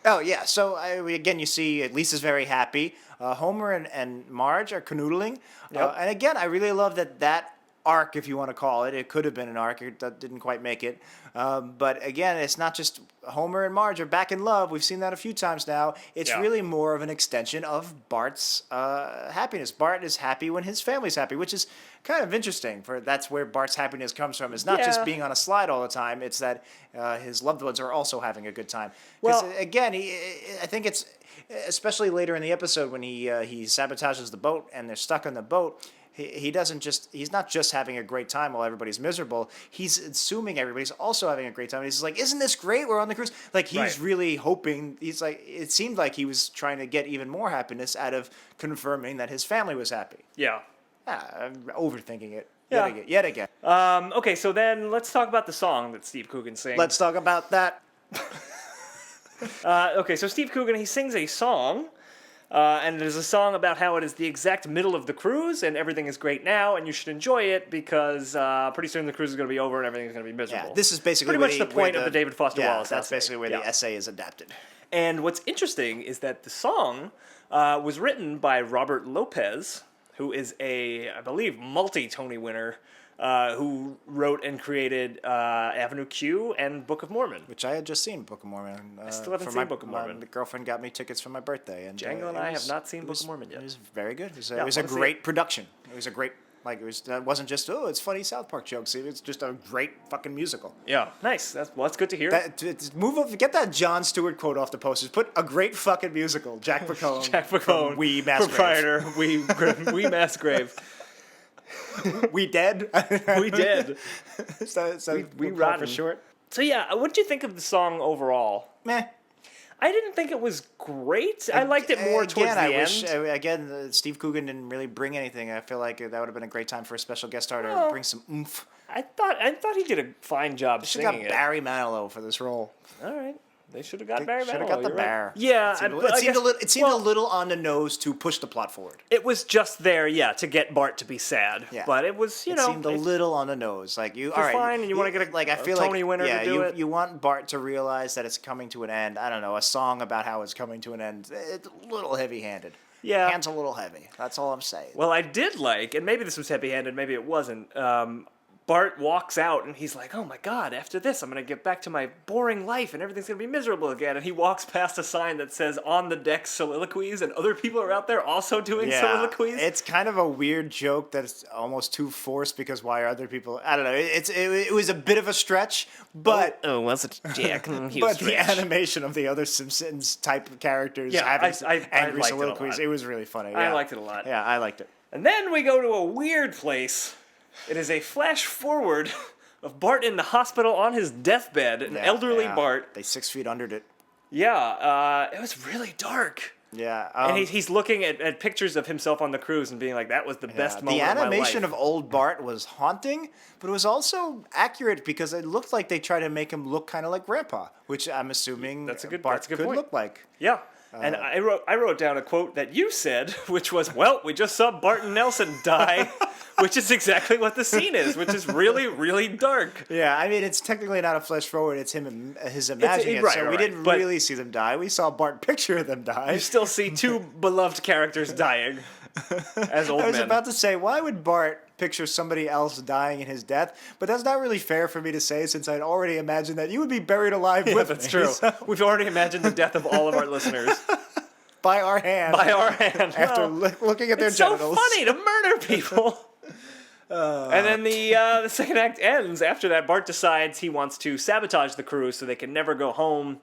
Speaker 3: Oh, yeah. So, again, you see Lisa's very happy. Homer and Marge are canoodling.
Speaker 2: Yep.
Speaker 3: And again, I really love that arc, if you want to call it. It could have been an arc. That didn't quite make it. But again, it's not just Homer and Marge are back in love. We've seen that a few times now. It's really more of an extension of Bart's happiness. Bart is happy when his family's happy, which is kind of interesting. That's where Bart's happiness comes from. It's not just being on a slide all the time. It's that his loved ones are also having a good time. Well, again, I think it's especially later in the episode when he sabotages the boat and they're stuck on the boat. He's not just having a great time while everybody's miserable. He's assuming everybody's also having a great time. And he's like, isn't this great? We're on the cruise. Like, he's really hoping, it seemed like he was trying to get even more happiness out of confirming that his family was happy.
Speaker 2: Yeah.
Speaker 3: I'm overthinking it.
Speaker 2: Yeah.
Speaker 3: Yet again.
Speaker 2: Okay, so then let's talk about the song that Steve Coogan sings.
Speaker 3: Let's talk about that.
Speaker 2: Okay, so Steve Coogan, he sings a song. And there's a song about how it is the exact middle of the cruise and everything is great now and you should enjoy it because pretty soon the cruise is going to be over and everything's going to be miserable.
Speaker 3: Yeah, this is basically
Speaker 2: pretty much the point of the David Foster Wallace
Speaker 3: that's
Speaker 2: essay.
Speaker 3: basically where the essay is adapted.
Speaker 2: And what's interesting is that the song was written by Robert Lopez, who is I believe, multi-Tony winner, who wrote and created Avenue Q and Book of Mormon.
Speaker 3: Which I had just seen, Book of Mormon.
Speaker 2: I still haven't seen Book of Mormon.
Speaker 3: My girlfriend got me tickets for my birthday. And
Speaker 2: Django and I have not seen Book of Mormon yet.
Speaker 3: It was very good. It was
Speaker 2: Yeah,
Speaker 3: it was a
Speaker 2: wanna see
Speaker 3: great
Speaker 2: it.
Speaker 3: production. It was a great, it wasn't just, it's funny South Park jokes. It was just a great fucking musical.
Speaker 2: Yeah, nice. That's good to hear.
Speaker 3: Get that Jon Stewart quote off the posters. Put a great fucking musical. Jack Pacone.
Speaker 2: Jack Pacone,
Speaker 3: from Wee Mass
Speaker 2: proprietor, Wee Mass Grave.
Speaker 3: We dead?
Speaker 2: We dead.
Speaker 3: we
Speaker 2: rotten.
Speaker 3: rotten for short.
Speaker 2: So yeah, what did you think of the song overall?
Speaker 3: Meh.
Speaker 2: I didn't think it was great. I liked it more towards the end.
Speaker 3: Again, Steve Coogan didn't really bring anything. I feel like that would have been a great time for a special guest star to bring some oomph.
Speaker 2: I thought he did a fine job
Speaker 3: Should have
Speaker 2: singing
Speaker 3: got Barry Manilow for this role.
Speaker 2: All right. They should have got Barry Manilow.
Speaker 3: Should have got the
Speaker 2: you're
Speaker 3: bear.
Speaker 2: right. Yeah,
Speaker 3: it seemed a little on the nose to push the plot forward.
Speaker 2: It was just there, to get Bart to be sad.
Speaker 3: Yeah.
Speaker 2: But it was,
Speaker 3: It seemed a little on the nose. Like all right,
Speaker 2: fine, and you want to get a Tony winner to do it.
Speaker 3: You want Bart to realize that it's coming to an end. I don't know, a song about how it's coming to an end. It's a little heavy-handed.
Speaker 2: Yeah.
Speaker 3: Hands a little heavy. That's all I'm saying.
Speaker 2: Well, I did like, and maybe this was heavy-handed, maybe it wasn't. Bart walks out and he's like, oh my god, after this I'm going to get back to my boring life and everything's going to be miserable again. And he walks past a sign that says on the deck soliloquies and other people are out there also doing soliloquies.
Speaker 3: It's kind of a weird joke that's almost too forced because why are other people... I don't know. It was a bit of a stretch, but...
Speaker 2: Oh, was it Jack?
Speaker 3: But the animation of the other Simpsons type of characters having angry
Speaker 2: liked
Speaker 3: soliloquies, it was really funny.
Speaker 2: I liked it a lot.
Speaker 3: Yeah, I liked it.
Speaker 2: And then we go to a weird place. It is a flash forward of Bart in the hospital on his deathbed, an elderly Bart.
Speaker 3: They 6 feet undered it.
Speaker 2: Yeah, it was really dark.
Speaker 3: Yeah.
Speaker 2: And he's looking at pictures of himself on the cruise and being like, that was the best moment of my life.
Speaker 3: The animation of old Bart was haunting, but it was also accurate because it looked like they tried to make him look kind of like Grandpa, which I'm assuming Bart could
Speaker 2: point.
Speaker 3: look like.
Speaker 2: Yeah. And I wrote down a quote that you said, which was, "Well, we just saw Bart and Nelson die," which is exactly what the scene is, which is really, really dark.
Speaker 3: Yeah, I mean, it's technically not a flash forward. It's him, his imagining it.
Speaker 2: right,
Speaker 3: So we
Speaker 2: right,
Speaker 3: didn't
Speaker 2: but-
Speaker 3: really see them die. We saw Bart picture them die.
Speaker 2: You still see two beloved characters dying as old
Speaker 3: I was
Speaker 2: men.
Speaker 3: about to say, why would Bart picture somebody else dying in his death? But that's not really fair for me to say, since I'd already imagined that you would be buried alive with
Speaker 2: That's
Speaker 3: me.
Speaker 2: true.
Speaker 3: So,
Speaker 2: We've already imagined the death of all of our listeners
Speaker 3: by our hand.
Speaker 2: by our hand.
Speaker 3: After
Speaker 2: Well,
Speaker 3: looking at their
Speaker 2: it's
Speaker 3: genitals.
Speaker 2: so funny to murder people. And then the second act ends. After that, Bart decides he wants to sabotage the crew so they can never go home.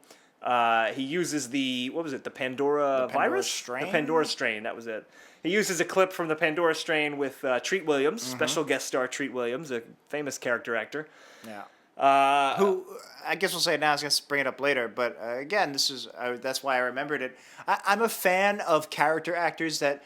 Speaker 2: He uses the Pandora virus?
Speaker 3: strain?
Speaker 2: The Pandora strain, that was it. He uses a clip from the Pandora strain with Treat Williams, special guest star Treat Williams, a famous character actor.
Speaker 3: Yeah. Who, I guess we'll say it now, I was going to bring it up later, but again, that's why I remembered it. I'm a fan of character actors that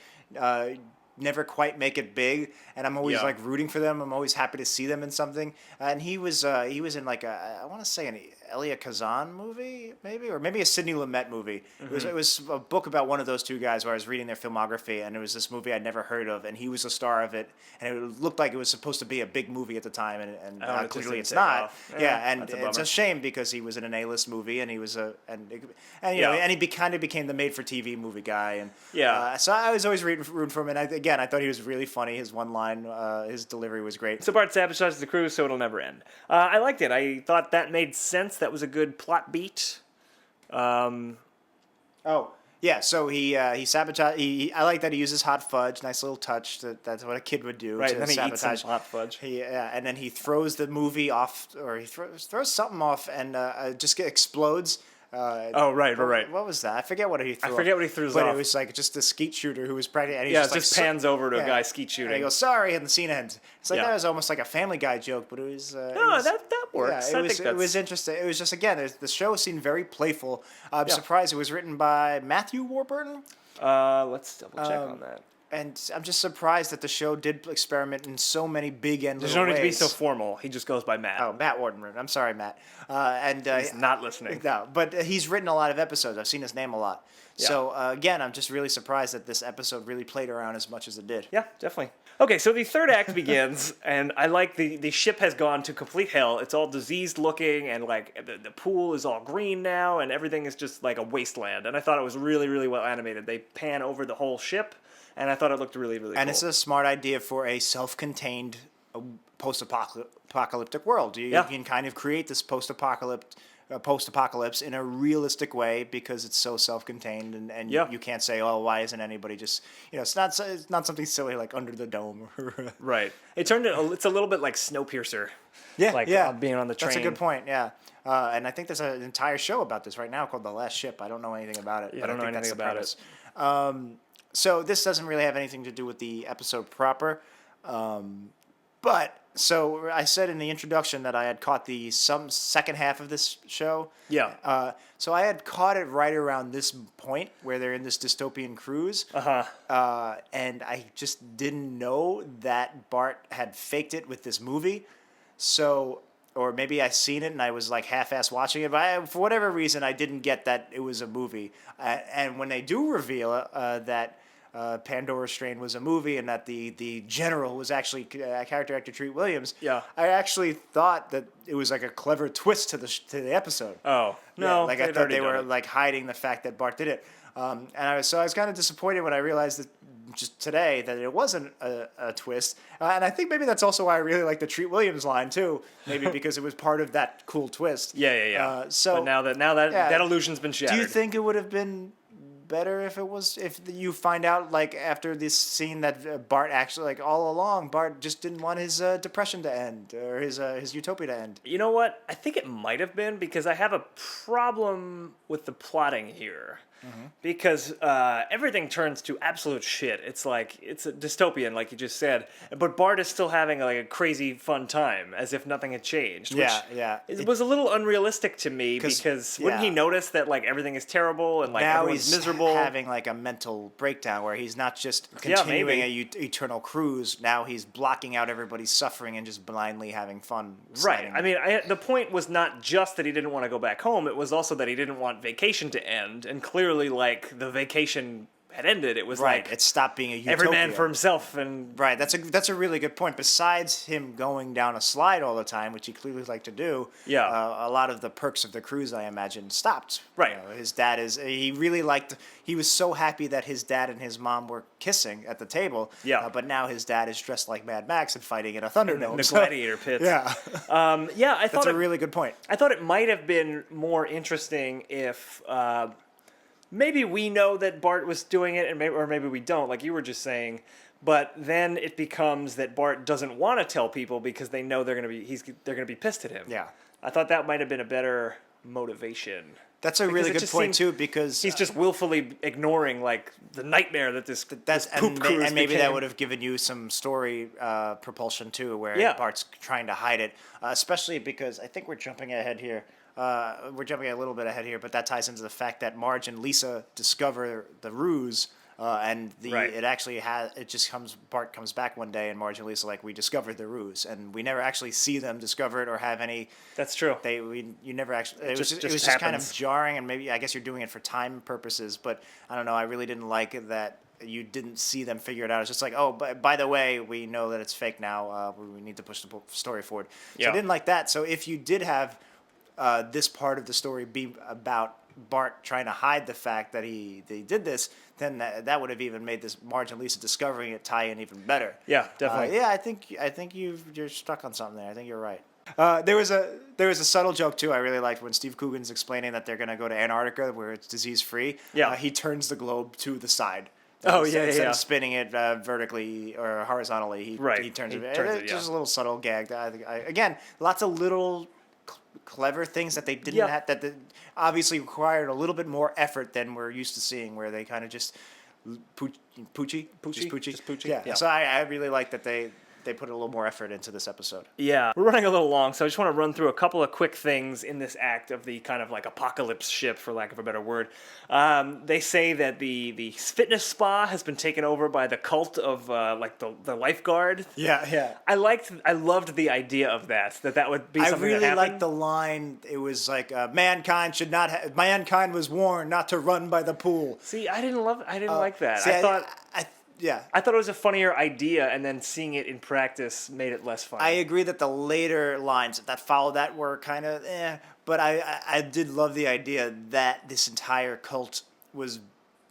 Speaker 3: never quite make it big, and I'm always like rooting for them. I'm always happy to see them in something. And he was in like I want to say an Elia Kazan movie, maybe, or maybe a Sidney Lumet movie. It was a book about one of those two guys where I was reading their filmography, and it was this movie I'd never heard of, and he was a star of it, and it looked like it was supposed to be a big movie at the time, and
Speaker 2: Oh, it
Speaker 3: clearly
Speaker 2: just
Speaker 3: it's
Speaker 2: didn't take
Speaker 3: not.
Speaker 2: off.
Speaker 3: Yeah, and
Speaker 2: that's a
Speaker 3: it's
Speaker 2: bummer.
Speaker 3: a shame because he was in an A-list movie, and he was and you know,
Speaker 2: Yeah.
Speaker 3: and he kind of became the made-for-TV movie guy, and
Speaker 2: Yeah.
Speaker 3: so I was always rooting for him, and I thought he was really funny. His one line, his delivery was great.
Speaker 2: So Bart sabotages the crew so it'll never end. I liked it. I thought that made sense. That was a good plot beat.
Speaker 3: Oh, yeah. So he sabotaged. I like that he uses hot fudge. Nice little touch. That's what a kid would do.
Speaker 2: Right,
Speaker 3: to
Speaker 2: and then he eats
Speaker 3: sabotage.
Speaker 2: some hot fudge.
Speaker 3: And then he throws the movie off, or he throws something off, and just explodes.
Speaker 2: Right.
Speaker 3: What was that? I forget what he threw.
Speaker 2: I forget what he threw
Speaker 3: But
Speaker 2: off.
Speaker 3: it was like just a skeet shooter who was practically. And he
Speaker 2: Yeah,
Speaker 3: just
Speaker 2: it
Speaker 3: like,
Speaker 2: just pans over to a
Speaker 3: yeah.
Speaker 2: guy skeet
Speaker 3: And
Speaker 2: shooting.
Speaker 3: he goes, "Sorry," and the scene ends. It's like
Speaker 2: Yeah.
Speaker 3: that was almost like a Family Guy joke, but it was.
Speaker 2: No, that works.
Speaker 3: Yeah,
Speaker 2: I
Speaker 3: it was.
Speaker 2: think
Speaker 3: It was
Speaker 2: that's-
Speaker 3: interesting. It was just again, the show seemed very playful. I'm
Speaker 2: Yeah.
Speaker 3: surprised it was written by Matthew Warburton.
Speaker 2: Let's double check on that.
Speaker 3: And I'm just surprised that the show did experiment in so many big and
Speaker 2: There's
Speaker 3: little
Speaker 2: no need to be
Speaker 3: ways.
Speaker 2: so formal. He just goes by Matt.
Speaker 3: Oh, Matt Warburton. I'm sorry, Matt.
Speaker 2: He's not listening.
Speaker 3: No, but he's written a lot of episodes. I've seen his name a lot.
Speaker 2: Yeah.
Speaker 3: So again, I'm just really surprised that this episode really played around as much as it did.
Speaker 2: Yeah, definitely. Okay, so the third act begins, and I like the ship has gone to complete hell. It's all diseased looking, and like the pool is all green now, and everything is just like a wasteland. And I thought it was really, really well animated. They pan over the whole ship, and I thought it looked really, really
Speaker 3: And
Speaker 2: cool.
Speaker 3: it's a smart idea for a self-contained post-apocalyptic world. You
Speaker 2: Yeah.
Speaker 3: can kind of create this post-apocalypse in a realistic way because it's so self-contained, and
Speaker 2: Yeah.
Speaker 3: you can't say, "Oh, why isn't anybody just?" It's not something silly like Under the Dome.
Speaker 2: Right. It's a little bit like Snowpiercer.
Speaker 3: Yeah,
Speaker 2: Like
Speaker 3: yeah.
Speaker 2: being on the train.
Speaker 3: That's a good point. Yeah, and I think there's an entire show about this right now called The Last Ship. I don't know anything about it.
Speaker 2: Yeah,
Speaker 3: but
Speaker 2: I don't know
Speaker 3: think that's
Speaker 2: anything
Speaker 3: the
Speaker 2: about
Speaker 3: premise. So this doesn't really have anything to do with the episode proper, but so I said in the introduction that I had caught some second half of this show.
Speaker 2: Yeah.
Speaker 3: So I had caught it right around this point where they're in this dystopian cruise. And I just didn't know that Bart had faked it with this movie. So, or maybe I seen it and I was like half-ass watching it, but for whatever reason, I didn't get that it was a movie. And when they do reveal that Pandora Strain was a movie and that the general was actually character actor Treat Williams,
Speaker 2: Yeah.
Speaker 3: I actually thought that it was like a clever twist to the episode.
Speaker 2: Oh, no.
Speaker 3: Yeah, like I
Speaker 2: they'd
Speaker 3: thought
Speaker 2: already
Speaker 3: they
Speaker 2: done
Speaker 3: were
Speaker 2: it.
Speaker 3: like hiding the fact that Bart did it. And I was kind of disappointed when I realized that just today that it wasn't a twist. And I think maybe that's also why I really like the Treat Williams line too. Maybe because it was part of that cool twist.
Speaker 2: Yeah.
Speaker 3: So
Speaker 2: but now that
Speaker 3: yeah.
Speaker 2: that illusion's been shattered.
Speaker 3: do you think it would have been better if you find out like after this scene that Bart actually, like all along, Bart just didn't want his depression to end or his utopia to end?
Speaker 2: You know what? I think it might have been because I have a problem with the plotting here. Because everything turns to absolute shit. It's like it's a dystopian, like you just said. But Bart is still having like a crazy fun time, as if nothing had changed. Which
Speaker 3: Yeah.
Speaker 2: It was a little unrealistic to me because wouldn't he
Speaker 3: yeah.
Speaker 2: notice that like everything is terrible and like
Speaker 3: Now
Speaker 2: everyone's
Speaker 3: he's
Speaker 2: miserable?
Speaker 3: having like a mental breakdown where he's not just
Speaker 2: Yeah,
Speaker 3: continuing
Speaker 2: maybe.
Speaker 3: eternal cruise. Now he's blocking out everybody's suffering and just blindly having fun.
Speaker 2: Right.
Speaker 3: sliding.
Speaker 2: I mean, the point was not just that he didn't want to go back home. It was also that he didn't want vacation to end, and clearly clearly like the vacation had ended. It was
Speaker 3: Right,
Speaker 2: like
Speaker 3: it stopped being a utopia.
Speaker 2: every man for himself, and
Speaker 3: Right, that's a really good point. Besides him going down a slide all the time, which he clearly liked to do,
Speaker 2: Yeah.
Speaker 3: a lot of the perks of the cruise, I imagine, stopped.
Speaker 2: Right.
Speaker 3: You know, his dad he really liked. He was so happy that his dad and his mom were kissing at the table.
Speaker 2: Yeah.
Speaker 3: But now his dad is dressed like Mad Max and fighting in a Thunderdome.
Speaker 2: the
Speaker 3: so-
Speaker 2: gladiator pits.
Speaker 3: Yeah,
Speaker 2: Yeah, I thought
Speaker 3: that's a really good point.
Speaker 2: I thought it might have been more interesting if maybe we know that Bart was doing it, and maybe we don't, like you were just saying. But then it becomes that Bart doesn't want to tell people because they know they're gonna be pissed at him.
Speaker 3: Yeah.
Speaker 2: I thought that might have been a better motivation.
Speaker 3: That's a
Speaker 2: Because
Speaker 3: really
Speaker 2: it
Speaker 3: good
Speaker 2: just
Speaker 3: point
Speaker 2: seems
Speaker 3: too, because
Speaker 2: he's just willfully ignoring like the nightmare that this poop cruise
Speaker 3: and maybe that
Speaker 2: became.
Speaker 3: would have given you some story propulsion too, where
Speaker 2: Yeah.
Speaker 3: Bart's trying to hide it, especially because I think we're jumping ahead here. We're jumping a little bit ahead here, but that ties into the fact that Marge and Lisa discover the ruse, and
Speaker 2: Right.
Speaker 3: it actually Bart comes back one day, and Marge and Lisa are like, we discovered the ruse, and we never actually see them discover it or have any.
Speaker 2: That's true.
Speaker 3: You never actually. It
Speaker 2: just
Speaker 3: was just kind of
Speaker 2: happens.
Speaker 3: jarring, and maybe I guess you're doing it for time purposes, but I don't know. I really didn't like that you didn't see them figure it out. It's just like, oh, by the way, we know that it's fake now. We need to push the story forward. So
Speaker 2: Yeah.
Speaker 3: I didn't like that. So if you did have this part of the story be about Bart trying to hide the fact that they did this, then that would have even made this Marge and Lisa discovering it tie in even better.
Speaker 2: Yeah, definitely.
Speaker 3: Yeah, I think you're stuck on something there. I think you're right. There was a subtle joke too I really liked when Steve Coogan's explaining that they're gonna go to Antarctica where it's disease free.
Speaker 2: Yeah.
Speaker 3: He turns the globe to the side.
Speaker 2: Oh,
Speaker 3: Instead
Speaker 2: yeah.
Speaker 3: of spinning it vertically or horizontally, he turns it. It's just a little subtle gag. That again, lots of little clever things that they didn't
Speaker 2: Yeah.
Speaker 3: have that obviously required a little bit more effort than we're used to seeing, where they kind of just poochy. Yeah. So I really like that they put a little more effort into this episode.
Speaker 2: Yeah, we're running a little long, so I just want to run through a couple of quick things in this act of the kind of like apocalypse ship, for lack of a better word. They say that the fitness spa has been taken over by the cult of like the lifeguard.
Speaker 3: Yeah.
Speaker 2: I loved the idea of that would be
Speaker 3: I
Speaker 2: something
Speaker 3: really
Speaker 2: that happened.
Speaker 3: liked the line. It was like mankind was warned not to run by the pool.
Speaker 2: See, I didn't like that.
Speaker 3: See,
Speaker 2: I thought
Speaker 3: yeah.
Speaker 2: I thought it was a funnier idea, and then seeing it in practice made it less funny.
Speaker 3: I agree that the later lines that followed that were kind of but I did love the idea that this entire cult was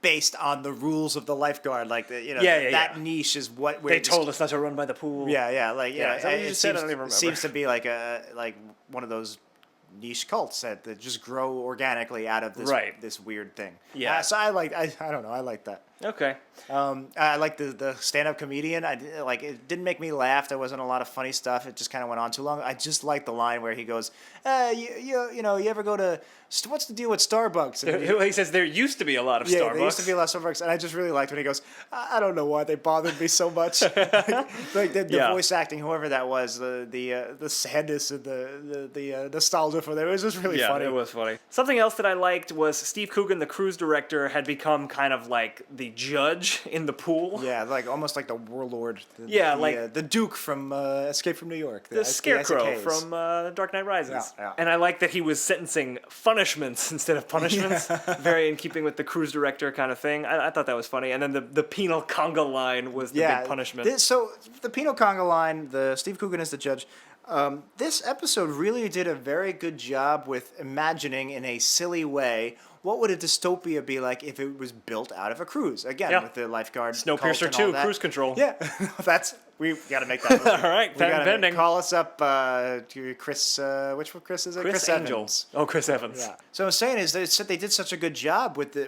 Speaker 3: based on the rules of the lifeguard, like that niche is what
Speaker 2: they told us not to run by the pool.
Speaker 3: Yeah, like
Speaker 2: Yeah, is that what you just said? I don't even remember.
Speaker 3: Seems to be like one of those niche cults that just grow organically out of this weird thing.
Speaker 2: Yeah.
Speaker 3: So I don't know, I like that.
Speaker 2: Okay.
Speaker 3: I like the stand-up comedian. It didn't make me laugh. There wasn't a lot of funny stuff. It just kind of went on too long. I just like the line where he goes, you ever go to what's the deal with Starbucks? And
Speaker 2: He says there used to be a lot of
Speaker 3: yeah,
Speaker 2: Starbucks.
Speaker 3: there used to be a lot of Starbucks, and I just really liked when he goes, I don't know why they bothered me so much. like the voice acting, whoever that was, the sadness and the nostalgia for them. It was just really funny.
Speaker 2: It was funny. Something else that I liked was Steve Coogan, the cruise director, had become kind of like the judge in the pool.
Speaker 3: Yeah, like almost like the warlord.
Speaker 2: The
Speaker 3: Duke from Escape from New York.
Speaker 2: The Scarecrow
Speaker 3: ICKs.
Speaker 2: from Dark Knight Rises.
Speaker 3: Yeah.
Speaker 2: And I like that he was sentencing punishments instead of punishments. Very in keeping with the cruise director kind of thing. I thought that was funny. And then the penal conga line was the big punishment.
Speaker 3: So the penal conga line, the Steve Coogan is the judge. This episode really did a very good job with imagining in a silly way what would a dystopia be like if it was built out of a cruise. Again, with the lifeguard.
Speaker 2: Snowpiercer 2, cruise control.
Speaker 3: Yeah, we got to make that movie.
Speaker 2: All right, pending.
Speaker 3: Call us up to Chris, which one Chris is it?
Speaker 2: Chris Angels. Oh, Chris Evans.
Speaker 3: Yeah. So what I'm saying is that they did such a good job with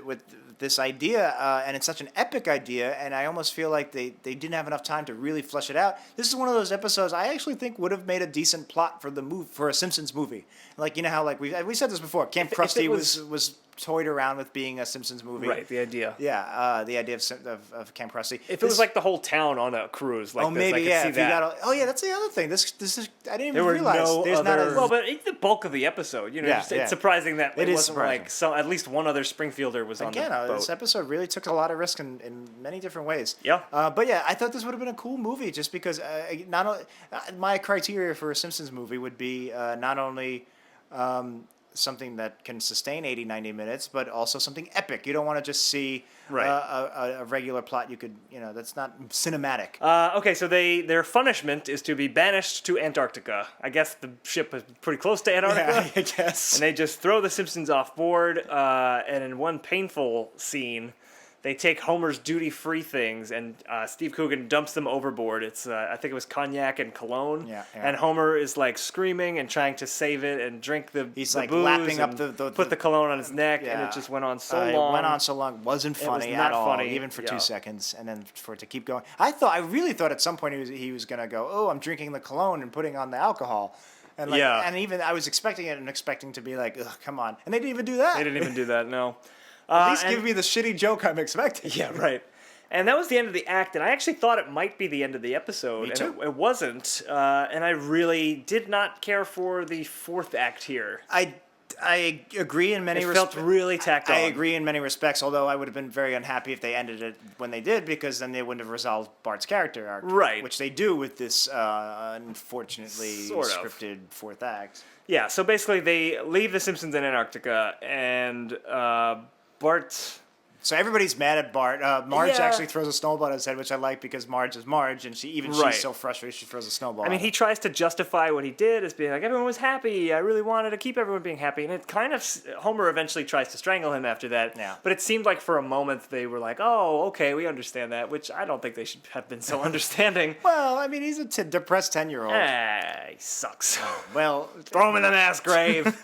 Speaker 3: this idea, and it's such an epic idea, and I almost feel like they didn't have enough time to really flesh it out. This is one of those episodes I actually think would have made a decent plot for a Simpsons movie. Like, you know how like we said this before, Camp Krusty was toyed around with being a Simpsons movie.
Speaker 2: Right, the idea.
Speaker 3: Yeah, the idea of Camp Krusty.
Speaker 2: If it was like the whole town on a cruise, like this,
Speaker 3: maybe,
Speaker 2: I could see that.
Speaker 3: That's the other thing. This is I didn't
Speaker 2: There
Speaker 3: even
Speaker 2: were
Speaker 3: realize
Speaker 2: no
Speaker 3: there's
Speaker 2: other.
Speaker 3: not a
Speaker 2: But it's the bulk of the episode. It's surprising that it wasn't
Speaker 3: surprising.
Speaker 2: like at least one other Springfielder was on the boat.
Speaker 3: This episode really took a lot of risk in many different ways.
Speaker 2: Yeah.
Speaker 3: But yeah, I thought this would have been a cool movie just because not only my criteria for a Simpsons movie would be not only something that can sustain 80, 90 minutes, but also something epic. You don't want to just see
Speaker 2: Right.
Speaker 3: a regular plot. You could, that's not cinematic.
Speaker 2: Okay, so their punishment is to be banished to Antarctica. I guess the ship is pretty close to Antarctica.
Speaker 3: I guess.
Speaker 2: And they just throw the Simpsons off board, and in one painful scene, they take Homer's duty-free things, and Steve Coogan dumps them overboard. It's I think it was cognac and cologne.
Speaker 3: Yeah.
Speaker 2: And Homer is like screaming and trying to save it and drink the
Speaker 3: He's
Speaker 2: the
Speaker 3: like
Speaker 2: booze
Speaker 3: lapping up
Speaker 2: and
Speaker 3: the
Speaker 2: put the cologne on his neck, and
Speaker 3: Yeah.
Speaker 2: it just went on so
Speaker 3: It
Speaker 2: long.
Speaker 3: went on so long. Wasn't funny
Speaker 2: not
Speaker 3: at all,
Speaker 2: funny,
Speaker 3: even for
Speaker 2: yeah.
Speaker 3: 2 seconds, and then for it to keep going. I really thought at some point he was gonna go, oh, I'm drinking the cologne and putting on the alcohol, and
Speaker 2: Yeah.
Speaker 3: and even I was expecting it and expecting to be like, ugh, come on, and they didn't even do that.
Speaker 2: They didn't even do that. No.
Speaker 3: At least
Speaker 2: and-
Speaker 3: give me the shitty joke I'm expecting.
Speaker 2: Yeah, right. And that was the end of the act, and I actually thought it might be the end of the episode.
Speaker 3: Me too.
Speaker 2: And it wasn't, and I really did not care for the fourth act here.
Speaker 3: I agree in many
Speaker 2: It
Speaker 3: respects.
Speaker 2: felt really tacked on.
Speaker 3: I agree in many respects, although I would have been very unhappy if they ended it when they did, because then they wouldn't have resolved Bart's character arc.
Speaker 2: Right.
Speaker 3: Which they do with this unfortunately
Speaker 2: Sort of.
Speaker 3: scripted fourth act.
Speaker 2: Yeah, so basically they leave the Simpsons in Antarctica, and Bart...
Speaker 3: So everybody's mad at Bart. Marge
Speaker 2: Yeah.
Speaker 3: actually throws a snowball at his head, which I like because Marge is Marge, and
Speaker 2: Right.
Speaker 3: she's so frustrated she throws a snowball.
Speaker 2: I mean,
Speaker 3: at
Speaker 2: he
Speaker 3: him.
Speaker 2: tries to justify what he did as being like, everyone was happy. I really wanted to keep everyone being happy. And it kind of, Homer eventually tries to strangle him after that.
Speaker 3: Yeah.
Speaker 2: But it seemed like for a moment they were like, oh, okay, we understand that, which I don't think they should have been so understanding.
Speaker 3: Well, I mean, he's a depressed 10-year-old.
Speaker 2: He sucks.
Speaker 3: Well,
Speaker 2: Throw him in the mass grave.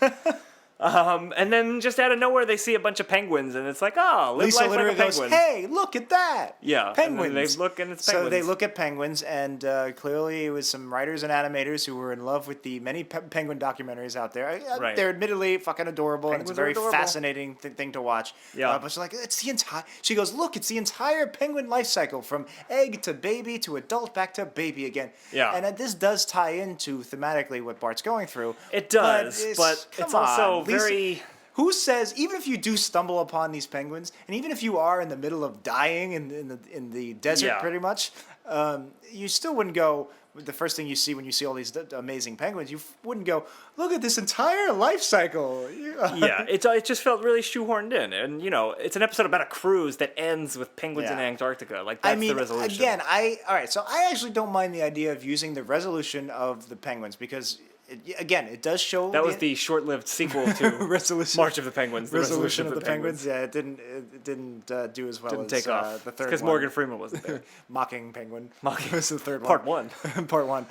Speaker 2: And then just out of nowhere, they see a bunch of penguins, and it's like, oh, live
Speaker 3: Lisa
Speaker 2: life like a
Speaker 3: literally goes,
Speaker 2: penguin.
Speaker 3: "Hey, look at that!"
Speaker 2: Yeah, and
Speaker 3: penguins.
Speaker 2: then they look, and it's
Speaker 3: So they
Speaker 2: penguins.
Speaker 3: look at penguins, and clearly it was some writers and animators who were in love with the many penguin documentaries out there.
Speaker 2: Right.
Speaker 3: They're admittedly fucking adorable, and it's a
Speaker 2: Penguins are
Speaker 3: very
Speaker 2: adorable.
Speaker 3: fascinating thing to watch.
Speaker 2: Yeah.
Speaker 3: But she's like, it's the entire. She goes, "Look, it's the entire penguin life cycle from egg to baby to adult back to baby again."
Speaker 2: Yeah.
Speaker 3: And this does tie into thematically what Bart's going through.
Speaker 2: It does, but
Speaker 3: come
Speaker 2: it's also
Speaker 3: on, Lisa-
Speaker 2: very...
Speaker 3: Who says even if you do stumble upon these penguins, and even if you are in the middle of dying in the desert,
Speaker 2: Yeah.
Speaker 3: pretty much, you still wouldn't go. The first thing you see when you see all these amazing penguins, you wouldn't go, "Look at this entire life cycle."
Speaker 2: Yeah, it just felt really shoehorned in, and it's an episode about a cruise that ends with penguins in
Speaker 3: Yeah.
Speaker 2: Antarctica. Like that's
Speaker 3: I mean,
Speaker 2: the resolution.
Speaker 3: again, all right. So I actually don't mind the idea of using the resolution of the penguins because, it does show
Speaker 2: that was the short-lived sequel to
Speaker 3: resolution.
Speaker 2: March of the Penguins. The
Speaker 3: Resolution of the Penguins. Yeah, it didn't do as well
Speaker 2: Didn't
Speaker 3: as
Speaker 2: take off
Speaker 3: the third
Speaker 2: because
Speaker 3: one.
Speaker 2: Morgan Freeman wasn't there.
Speaker 3: Mocking Penguin.
Speaker 2: Mocking.
Speaker 3: was the third
Speaker 2: Part
Speaker 3: one.
Speaker 2: one.
Speaker 3: Part one.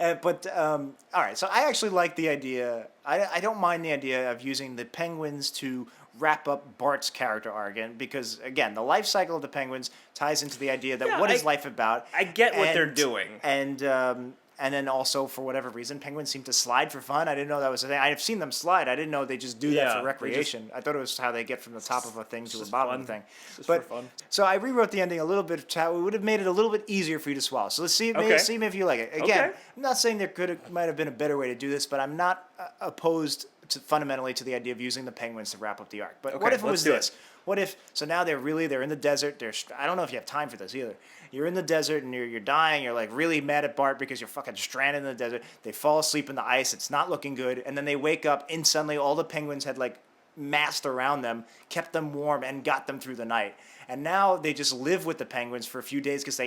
Speaker 3: All right. So I actually like the idea. I don't mind the idea of using the penguins to wrap up Bart's character arc, because again, the life cycle of the penguins ties into the idea that
Speaker 2: Yeah,
Speaker 3: what is life about.
Speaker 2: I get what they're doing.
Speaker 3: And then also, for whatever reason, penguins seem to slide for fun. I didn't know that was a thing. I've seen them slide. I didn't know they just do
Speaker 2: Yeah,
Speaker 3: that
Speaker 2: they
Speaker 3: for recreation. I thought it was how they get from the top of a thing to a
Speaker 2: just
Speaker 3: bottom
Speaker 2: fun.
Speaker 3: of a thing.
Speaker 2: It's just
Speaker 3: But
Speaker 2: for fun.
Speaker 3: so I rewrote the ending a little bit. It would have made it a little bit easier for you to swallow. So let's see,
Speaker 2: Okay.
Speaker 3: see if you like it. Again,
Speaker 2: Okay.
Speaker 3: I'm not saying might have been a better way to do this, but I'm not opposed fundamentally to the idea of using the penguins to wrap up the arc. But what
Speaker 2: Okay,
Speaker 3: if it was
Speaker 2: let's do
Speaker 3: this? What if, so now they're in the desert. I don't know if you have time for this either. You're in the desert and you're dying. You're like really mad at Bart because you're fucking stranded in the desert. They fall asleep in the ice. It's not looking good. And then they wake up and suddenly all the penguins had like massed around them, kept them warm and got them through the night. And now they just live with the penguins for a few days because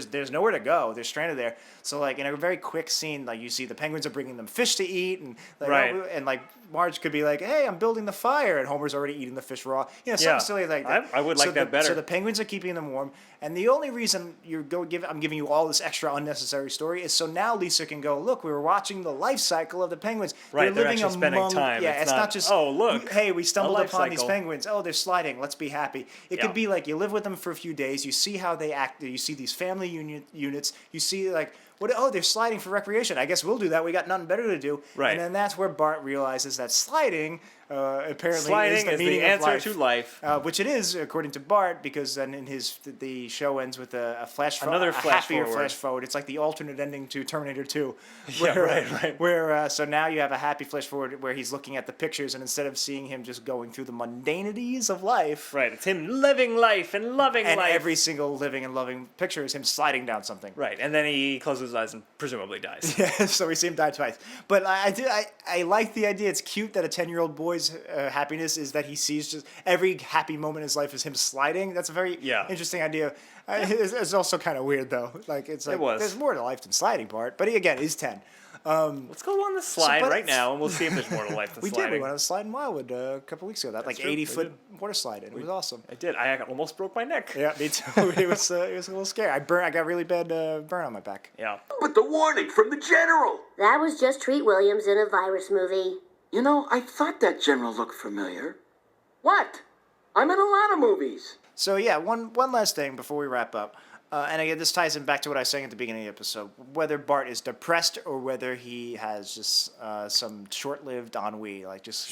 Speaker 3: there's nowhere to go. They're stranded there. So like in a very quick scene, like you see the penguins are bringing them fish to eat, and like,
Speaker 2: Right.
Speaker 3: and like Marge could be like, "Hey, I'm building the fire," and Homer's already eating the fish raw. Something
Speaker 2: Yeah.
Speaker 3: silly like that.
Speaker 2: I would like that better.
Speaker 3: So the penguins are keeping them warm, and the only reason I'm giving you all this extra unnecessary story is so now Lisa can go, "Look, we were watching the life cycle of the penguins.
Speaker 2: Right, they're
Speaker 3: living
Speaker 2: actually spending
Speaker 3: among
Speaker 2: time.
Speaker 3: Yeah,
Speaker 2: It's
Speaker 3: not
Speaker 2: not,
Speaker 3: just
Speaker 2: "Oh, look,
Speaker 3: hey, we stumbled
Speaker 2: a life
Speaker 3: upon these
Speaker 2: cycle."
Speaker 3: penguins. Oh, they're sliding. Let's be happy." It
Speaker 2: Yeah.
Speaker 3: could be like you live with them for a few days. You see how they act. You see these family units. You see like, what? Oh, they're sliding for recreation. I guess we'll do that. We got nothing better to do.
Speaker 2: Right.
Speaker 3: And then that's where Bart realizes that sliding apparently
Speaker 2: Sliding
Speaker 3: is the
Speaker 2: is
Speaker 3: meaning
Speaker 2: the answer
Speaker 3: of
Speaker 2: to life.
Speaker 3: which it is according to Bart, because then in the show ends with a flash forward,
Speaker 2: Another
Speaker 3: a
Speaker 2: flash
Speaker 3: happier
Speaker 2: forward.
Speaker 3: flash forward. It's like the alternate ending to Terminator 2.
Speaker 2: Yeah, right.
Speaker 3: Where so now you have a happy flash forward where he's looking at the pictures, and instead of seeing him just going through the mundanities of life,
Speaker 2: Right, it's him living life and loving
Speaker 3: and
Speaker 2: life.
Speaker 3: every single living and loving picture is him sliding down something.
Speaker 2: Right, and then he closes his eyes and presumably dies.
Speaker 3: Yeah, so we see him die twice. But I like the idea. It's cute that a 10-year-old boy's happiness is that he sees just every happy moment in his life is him sliding. That's a very interesting idea. It's also kind of weird though. Like it's like there's more to life than sliding, Bart. But he again is 10.
Speaker 2: Let's go on the slide right now, and we'll see if there's more to life than
Speaker 3: we
Speaker 2: sliding.
Speaker 3: did. We went on a slide in Wildwood a couple weeks ago. That like 80-foot water slide, and it was awesome.
Speaker 2: I did. I almost broke my neck.
Speaker 3: Yeah, me too. It was a little scary. I got really bad burn on my back.
Speaker 2: Yeah.
Speaker 5: But the warning from the general!
Speaker 4: That was just Treat Williams in a virus movie.
Speaker 1: You know, I thought that general looked familiar. What? I'm in a lot of movies.
Speaker 3: So yeah, one last thing before we wrap up. And again, this ties in back to what I was saying at the beginning of the episode. Whether Bart is depressed or whether he has just some short-lived ennui, like just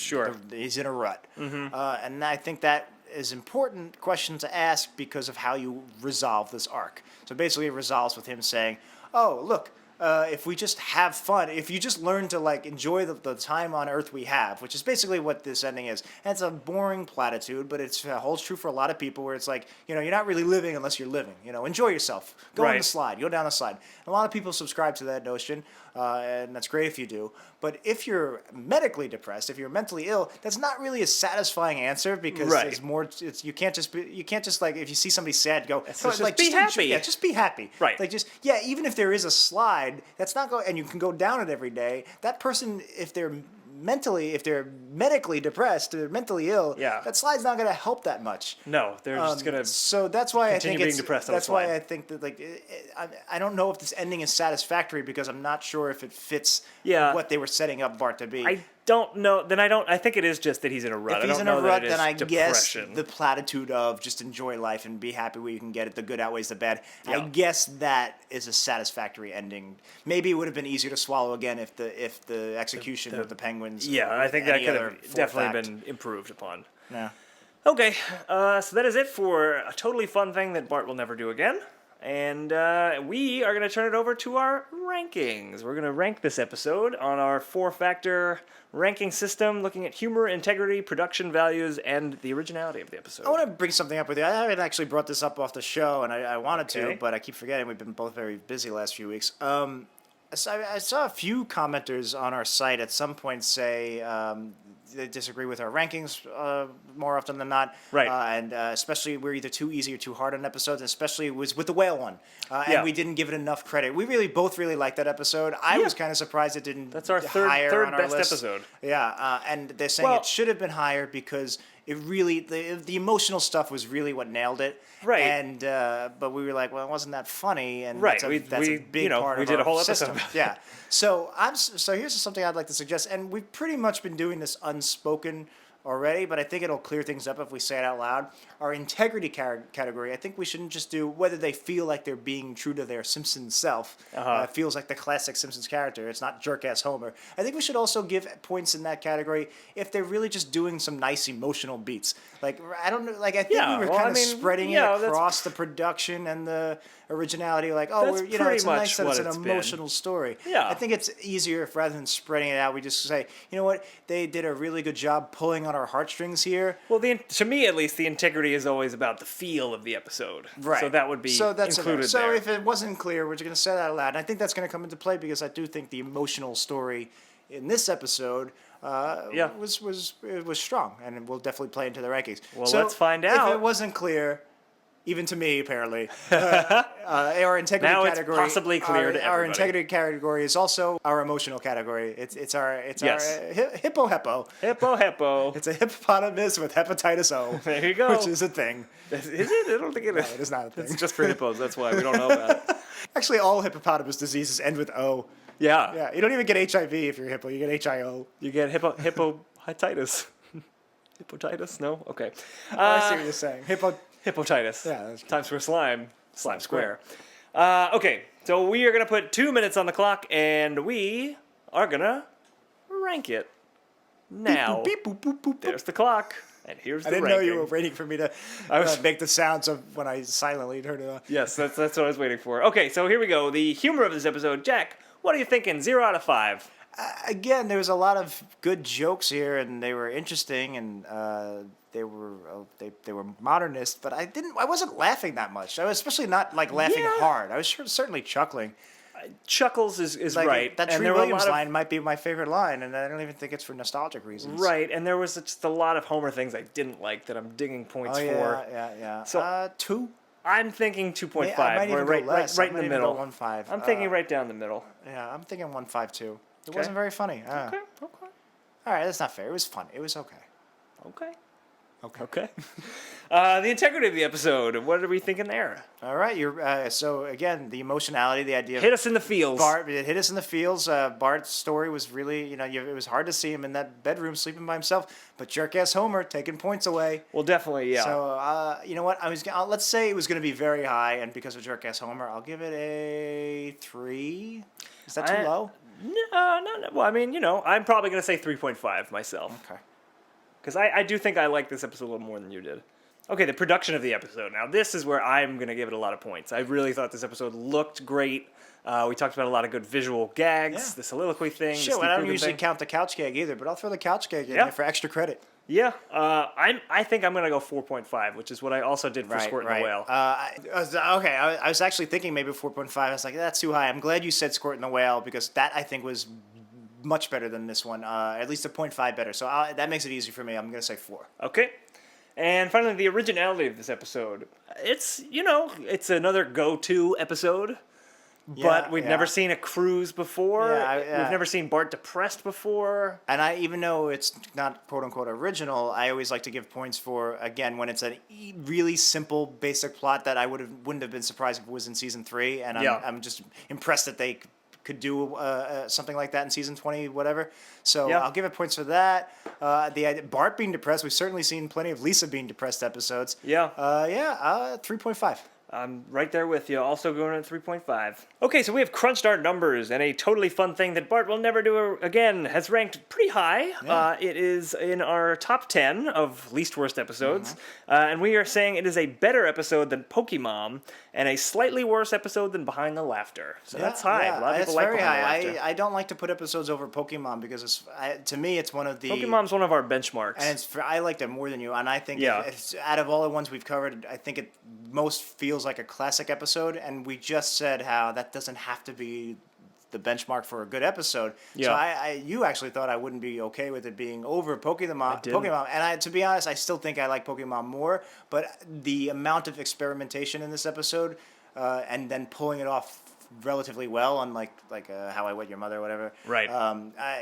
Speaker 3: he's in a rut. Mm-hmm. And I think that is important question to ask because of how you resolve this arc. So basically, it resolves with him saying, "Oh, look." If we just have fun, if you just learn to like enjoy the time on Earth we have, which is basically what this ending is. And it's a boring platitude, but it holds true for a lot of people where it's like, you're not really living unless you're living. Enjoy yourself. Go on the slide. Go down the slide. And a lot of people subscribe to that notion, and that's great if you do. But if you're medically depressed, if you're mentally ill, that's not really a satisfying answer because there's more. You can't just like if you see somebody sad, go
Speaker 2: just be happy.
Speaker 3: Yeah, just be happy.
Speaker 2: Right.
Speaker 3: Like even if there is a slide. That's not going, and you can go down it every day. That person, if they're medically depressed, or mentally ill, that slide's not going to help that much.
Speaker 2: No, they're just going to.
Speaker 3: So that's why I think
Speaker 2: being depressed on
Speaker 3: that's
Speaker 2: a slide.
Speaker 3: why I think that I don't know if this ending is satisfactory because I'm not sure if it fits what they were setting up Bart to be.
Speaker 2: I don't know. Then I think it is just that he's in a rut.
Speaker 3: If he's in a rut, then I guess
Speaker 2: depression.
Speaker 3: the platitude of just enjoy life and be happy where you can get it. The good outweighs the bad. Yeah. I guess that is a satisfactory ending. Maybe it would have been easier to swallow again if the execution of the Penguins.
Speaker 2: Yeah, I think that could have definitely been improved upon.
Speaker 3: Yeah.
Speaker 2: Okay, so that is it for a totally fun thing that Bart will never do again. And we are going to turn it over to our rankings. We're going to rank this episode on our 4-factor ranking system, looking at humor, integrity, production values, and the originality of the episode.
Speaker 3: I want to bring something up with you. I haven't actually brought this up off the show, and I wanted to, but I keep forgetting. We've been both very busy last few weeks. So I saw a few commenters on our site at some point say they disagree with our rankings more often than not.
Speaker 2: Right.
Speaker 3: And especially we're either too easy or too hard on episodes, especially it was with the whale one. And we didn't give it enough credit. We both really liked that episode. I was kind of surprised it didn't
Speaker 2: That's our third
Speaker 3: on our
Speaker 2: best
Speaker 3: list.
Speaker 2: episode.
Speaker 3: Yeah, and they're saying it should have been higher because it really, the emotional stuff was really what nailed it.
Speaker 2: Right.
Speaker 3: And but we were like, well, it wasn't that funny, and
Speaker 2: Right.
Speaker 3: that's a big part of
Speaker 2: we did a
Speaker 3: our
Speaker 2: whole
Speaker 3: system.
Speaker 2: episode.
Speaker 3: Yeah. So here's something I'd like to suggest, and we've pretty much been doing this unspoken already, but I think it'll clear things up if we say it out loud. Our integrity category, I think we shouldn't just do whether they feel like they're being true to their Simpsons self. Feels like the classic Simpsons character. It's not jerk-ass Homer. I think we should also give points in that category if they're really just doing some nice emotional beats. Like, I don't know, like, I think we were kind of spreading it across the production and the originality, like, it's nice that it's an emotional story.
Speaker 2: Yeah.
Speaker 3: I think it's easier if rather than spreading it out, we just say, you know what, they did a really good job pulling on our heartstrings here.
Speaker 2: Well, to me at least, the integrity is always about the feel of the episode.
Speaker 3: Right.
Speaker 2: So that would be included
Speaker 3: So
Speaker 2: there.
Speaker 3: if it wasn't clear, we're going to say that out loud. And I think that's going to come into play because I do think the emotional story in this episode was strong, and will definitely play into the rankings.
Speaker 2: Well, let's find out.
Speaker 3: If it wasn't clear, even to me apparently, our integrity
Speaker 2: now
Speaker 3: category.
Speaker 2: It's possibly clear to
Speaker 3: our
Speaker 2: everybody.
Speaker 3: integrity category is also our emotional category. It's our hippo.
Speaker 2: Hippo.
Speaker 3: It's a hippopotamus with hepatitis O.
Speaker 2: There you go.
Speaker 3: Which is a thing.
Speaker 2: Is it? I don't think it is.
Speaker 3: No, it is not a thing.
Speaker 2: It's just for hippos. That's why we don't know about it.
Speaker 3: Actually, all hippopotamus diseases end with O.
Speaker 2: Yeah.
Speaker 3: Yeah, you don't even get HIV if you're a hippo. You get HIO.
Speaker 2: You get hippotitis. Hippotitis? No? Okay.
Speaker 3: I see what you're saying.
Speaker 2: Hippotitis.
Speaker 3: Yeah, that's
Speaker 2: Times for slime. Slime square. Okay, so we are going to put 2 minutes on the clock, and we are going to rank it. Now,
Speaker 3: Beep, boop, boop, boop, boop.
Speaker 2: there's the clock, and here's the
Speaker 3: I didn't
Speaker 2: ranking.
Speaker 3: know you were waiting for me to make the sounds of when I silently turned it on.
Speaker 2: Yes, that's what I was waiting for. Okay, so here we go. The humor of this episode. Jack, what are you thinking? 0 out of 5.
Speaker 3: Again, there was a lot of good jokes here, and they were interesting, and they were modernist. But I wasn't laughing that much. I was especially not like laughing hard. I was certainly chuckling.
Speaker 2: Chuckles is
Speaker 3: Like,
Speaker 2: right.
Speaker 3: That
Speaker 2: and
Speaker 3: Tree
Speaker 2: there were a
Speaker 3: Williams
Speaker 2: lot of-
Speaker 3: line might be my favorite line, and I don't even think it's for nostalgic reasons.
Speaker 2: Right, and there was just a lot of Homer things I didn't like that I'm digging points
Speaker 3: Oh
Speaker 2: for.
Speaker 3: yeah.
Speaker 2: So-
Speaker 3: 2.
Speaker 2: I'm thinking 2.5.
Speaker 3: I might even
Speaker 2: We're
Speaker 3: go less.
Speaker 2: right
Speaker 3: I
Speaker 2: in
Speaker 3: might
Speaker 2: the
Speaker 3: even
Speaker 2: middle.
Speaker 3: go 1.5.
Speaker 2: I'm thinking right down the middle.
Speaker 3: Yeah, I'm thinking 1.5 too. It
Speaker 2: Okay.
Speaker 3: wasn't very funny.
Speaker 2: Okay.
Speaker 3: All right, that's not fair. It was fun. It was okay.
Speaker 2: Okay. The integrity of the episode. What are we thinking there?
Speaker 3: All right, you're so again the emotionality, the idea of
Speaker 2: Hit us in the feels.
Speaker 3: Bart. It hit us in the feels. Bart's story was really, it was hard to see him in that bedroom sleeping by himself. But jerk-ass Homer taking points away.
Speaker 2: Well, definitely, yeah.
Speaker 3: So you know what? Let's say it was going to be very high, and because of jerk-ass Homer, I'll give it a 3. Is that too low?
Speaker 2: No. Well, I mean, I'm probably going to say 3.5 myself.
Speaker 3: Okay.
Speaker 2: Because I do think I like this episode a little more than you did. Okay, the production of the episode. Now, this is where I'm going to give it a lot of points. I really thought this episode looked great. We talked about a lot of good visual gags, the soliloquy thing.
Speaker 3: Shit,
Speaker 2: the
Speaker 3: I don't
Speaker 2: Steve
Speaker 3: usually
Speaker 2: thing.
Speaker 3: count the couch gag either, but I'll throw the couch gag in
Speaker 2: Yeah.
Speaker 3: there for extra credit.
Speaker 2: Yeah, I think I'm going to go 4.5, which is what I also did for Squirt and the Whale.
Speaker 3: I was actually thinking maybe 4.5. I was like, that's too high. I'm glad you said Squirt and the Whale because that I think was much better than this one. At least a 0.5 better. So that makes it easy for me. I'm going to say 4.
Speaker 2: Okay. And finally, the originality of this episode. It's another go-to episode. But we've never seen a cruise before. We've never seen Bart depressed before.
Speaker 3: And even though it's not quote-unquote original, I always like to give points for, again, when it's a really simple, basic plot that I wouldn't have been surprised if it was in Season 3. And I'm just impressed that they could do something like that in Season 20, whatever. So I'll give it points for that. The idea, Bart being depressed, we've certainly seen plenty of Lisa being depressed episodes. 3.5.
Speaker 2: I'm right there with you, also going at 3.5. Okay, so we have crunched our numbers, and a totally fun thing that Bart will never do again has ranked pretty high.
Speaker 3: Yeah.
Speaker 2: It is in our top 10 of least worst episodes, and we are saying it is a better episode than Pokemon, and a slightly worse episode than Behind the Laughter. So that's high. A lot of people like
Speaker 3: very
Speaker 2: Behind
Speaker 3: high.
Speaker 2: the Laughter.
Speaker 3: I don't like to put episodes over Pokemon because to me it's one of the...
Speaker 2: Pokemon's one of our benchmarks.
Speaker 3: And I liked it more than you, and I think
Speaker 2: Yeah.
Speaker 3: it's, out of all the ones we've covered, I think it most feels like a classic episode, and we just said how that doesn't have to be the benchmark for a good episode.
Speaker 2: Yeah.
Speaker 3: So you actually thought I wouldn't be okay with it being over Pokemon.
Speaker 2: did.
Speaker 3: And to be honest, I still think I like Pokemon more, but the amount of experimentation in this episode, and then pulling it off relatively well, unlike How I Met Your Mother or whatever.
Speaker 2: Right.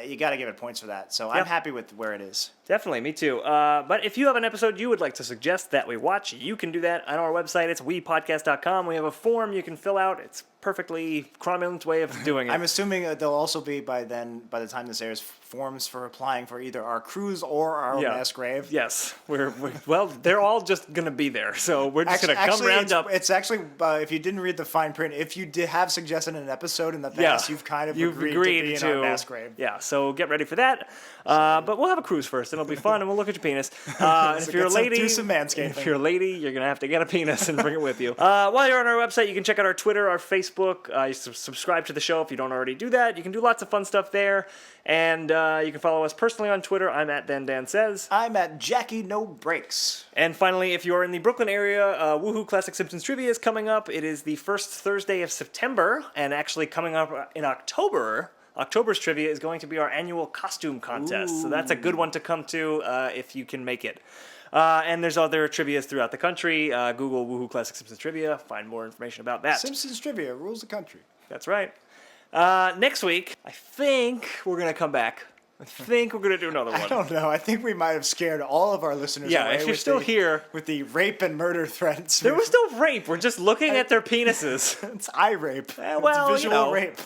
Speaker 3: You got to give it points for that. So I'm happy with where it is.
Speaker 2: Definitely, me too. But if you have an episode you would like to suggest that we watch, you can do that on our website. It's wepodcast.com. We have a form you can fill out. It's perfectly chronological way of doing it.
Speaker 3: I'm assuming there'll also be by the time this airs, forms for applying for either our cruise or our mass grave.
Speaker 2: Yes, well, they're all just gonna be there, so we're just gonna come round up.
Speaker 3: It's actually if you didn't read the fine print, if you have suggested an episode in the past, you've kind of agreed to be in our mass grave.
Speaker 2: Yeah, so get ready for that. But we'll have a cruise first, and it'll be fun, and we'll look at your penis. And if you're a lady,
Speaker 3: do some manscaping.
Speaker 2: If you're a lady, you're gonna have to get a penis and bring it with you. While you're on our website, you can check out our Twitter, our Facebook. You subscribe to the show if you don't already do that. You can do lots of fun stuff there, and you can follow us personally on Twitter. I'm at DanDanSays.
Speaker 3: I'm at Jackie No Breaks.
Speaker 2: And finally, if you're in the Brooklyn area, Woohoo Classic Simpsons Trivia is coming up. It is the first Thursday of September, and actually coming up in October. October's trivia is going to be our annual costume contest, so that's a good one to come to if you can make it. And there's other trivias throughout the country. Google Woohoo Classic Simpsons Trivia. Find more information about that.
Speaker 3: Simpsons Trivia rules the country.
Speaker 2: That's right. Next week, I think we're going to come back. I think we're going to do another one.
Speaker 3: I don't know. I think we might have scared all of our listeners away.
Speaker 2: If you're still here.
Speaker 3: With the rape and murder threats.
Speaker 2: There was still rape. We're just looking at their penises.
Speaker 3: It's eye rape.
Speaker 2: Well,
Speaker 3: it's visual rape.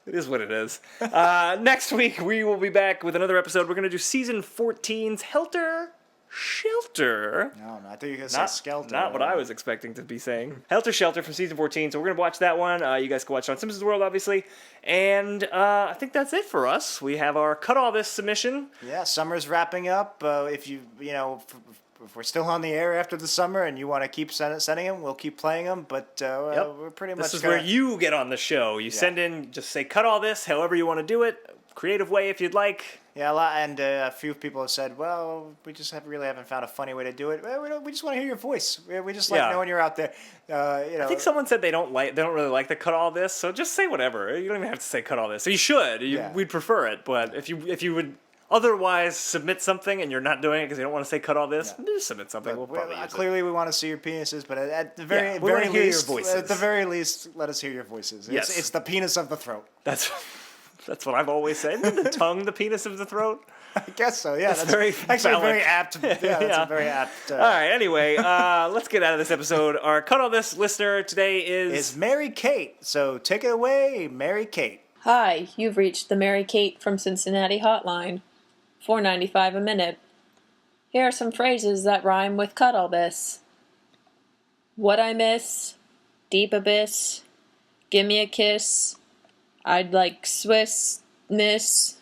Speaker 2: It is what it is. Next week, we will be back with another episode. We're going to do Season 14's Helter Shelter.
Speaker 3: No, I thought you were going to say Skelter.
Speaker 2: Not what I was expecting to be saying. Helter Shelter from season 14. So we're going to watch that one. You guys can watch it on Simpsons World, obviously. And I think that's it for us. We have our Cut All This submission.
Speaker 3: Yeah, summer's wrapping up. If if we're still on the air after the summer and you want to keep sending them, we'll keep playing them. But we're pretty much.
Speaker 2: This is where you get on the show. You send in, just say Cut All This, however you want to do it. Creative way if you'd like.
Speaker 3: Yeah, and a few people have said, well, we just really haven't found a funny way to do it. We just want to hear your voice. We just like knowing you're out there.
Speaker 2: I think someone said they don't really like the Cut All This, so just say whatever. You don't even have to say Cut All This. So you should. We'd prefer it, but if you would otherwise submit something and you're not doing it because you don't want to say Cut All This, just submit something. We'll probably use
Speaker 3: clearly we want to see your penises, but at the very
Speaker 2: hear your
Speaker 3: least,
Speaker 2: voices.
Speaker 3: at the very least, let us hear your voices.
Speaker 2: Yes.
Speaker 3: It's the penis of the throat.
Speaker 2: That's what I've always said. Isn't the tongue the penis of the throat?
Speaker 3: I guess so, yeah. That's
Speaker 2: very
Speaker 3: actually
Speaker 2: phallic.
Speaker 3: very apt. Yeah, that's a very apt.
Speaker 2: All right, anyway, let's get out of this episode. Our Cut All This listener today
Speaker 3: is Mary Kate. So take it away, Mary Kate.
Speaker 6: Hi, you've reached the Mary Kate from Cincinnati hotline. $4.95 a minute. Here are some phrases that rhyme with cut all this. What I miss, deep abyss, give me a kiss, I'd like Swiss, miss,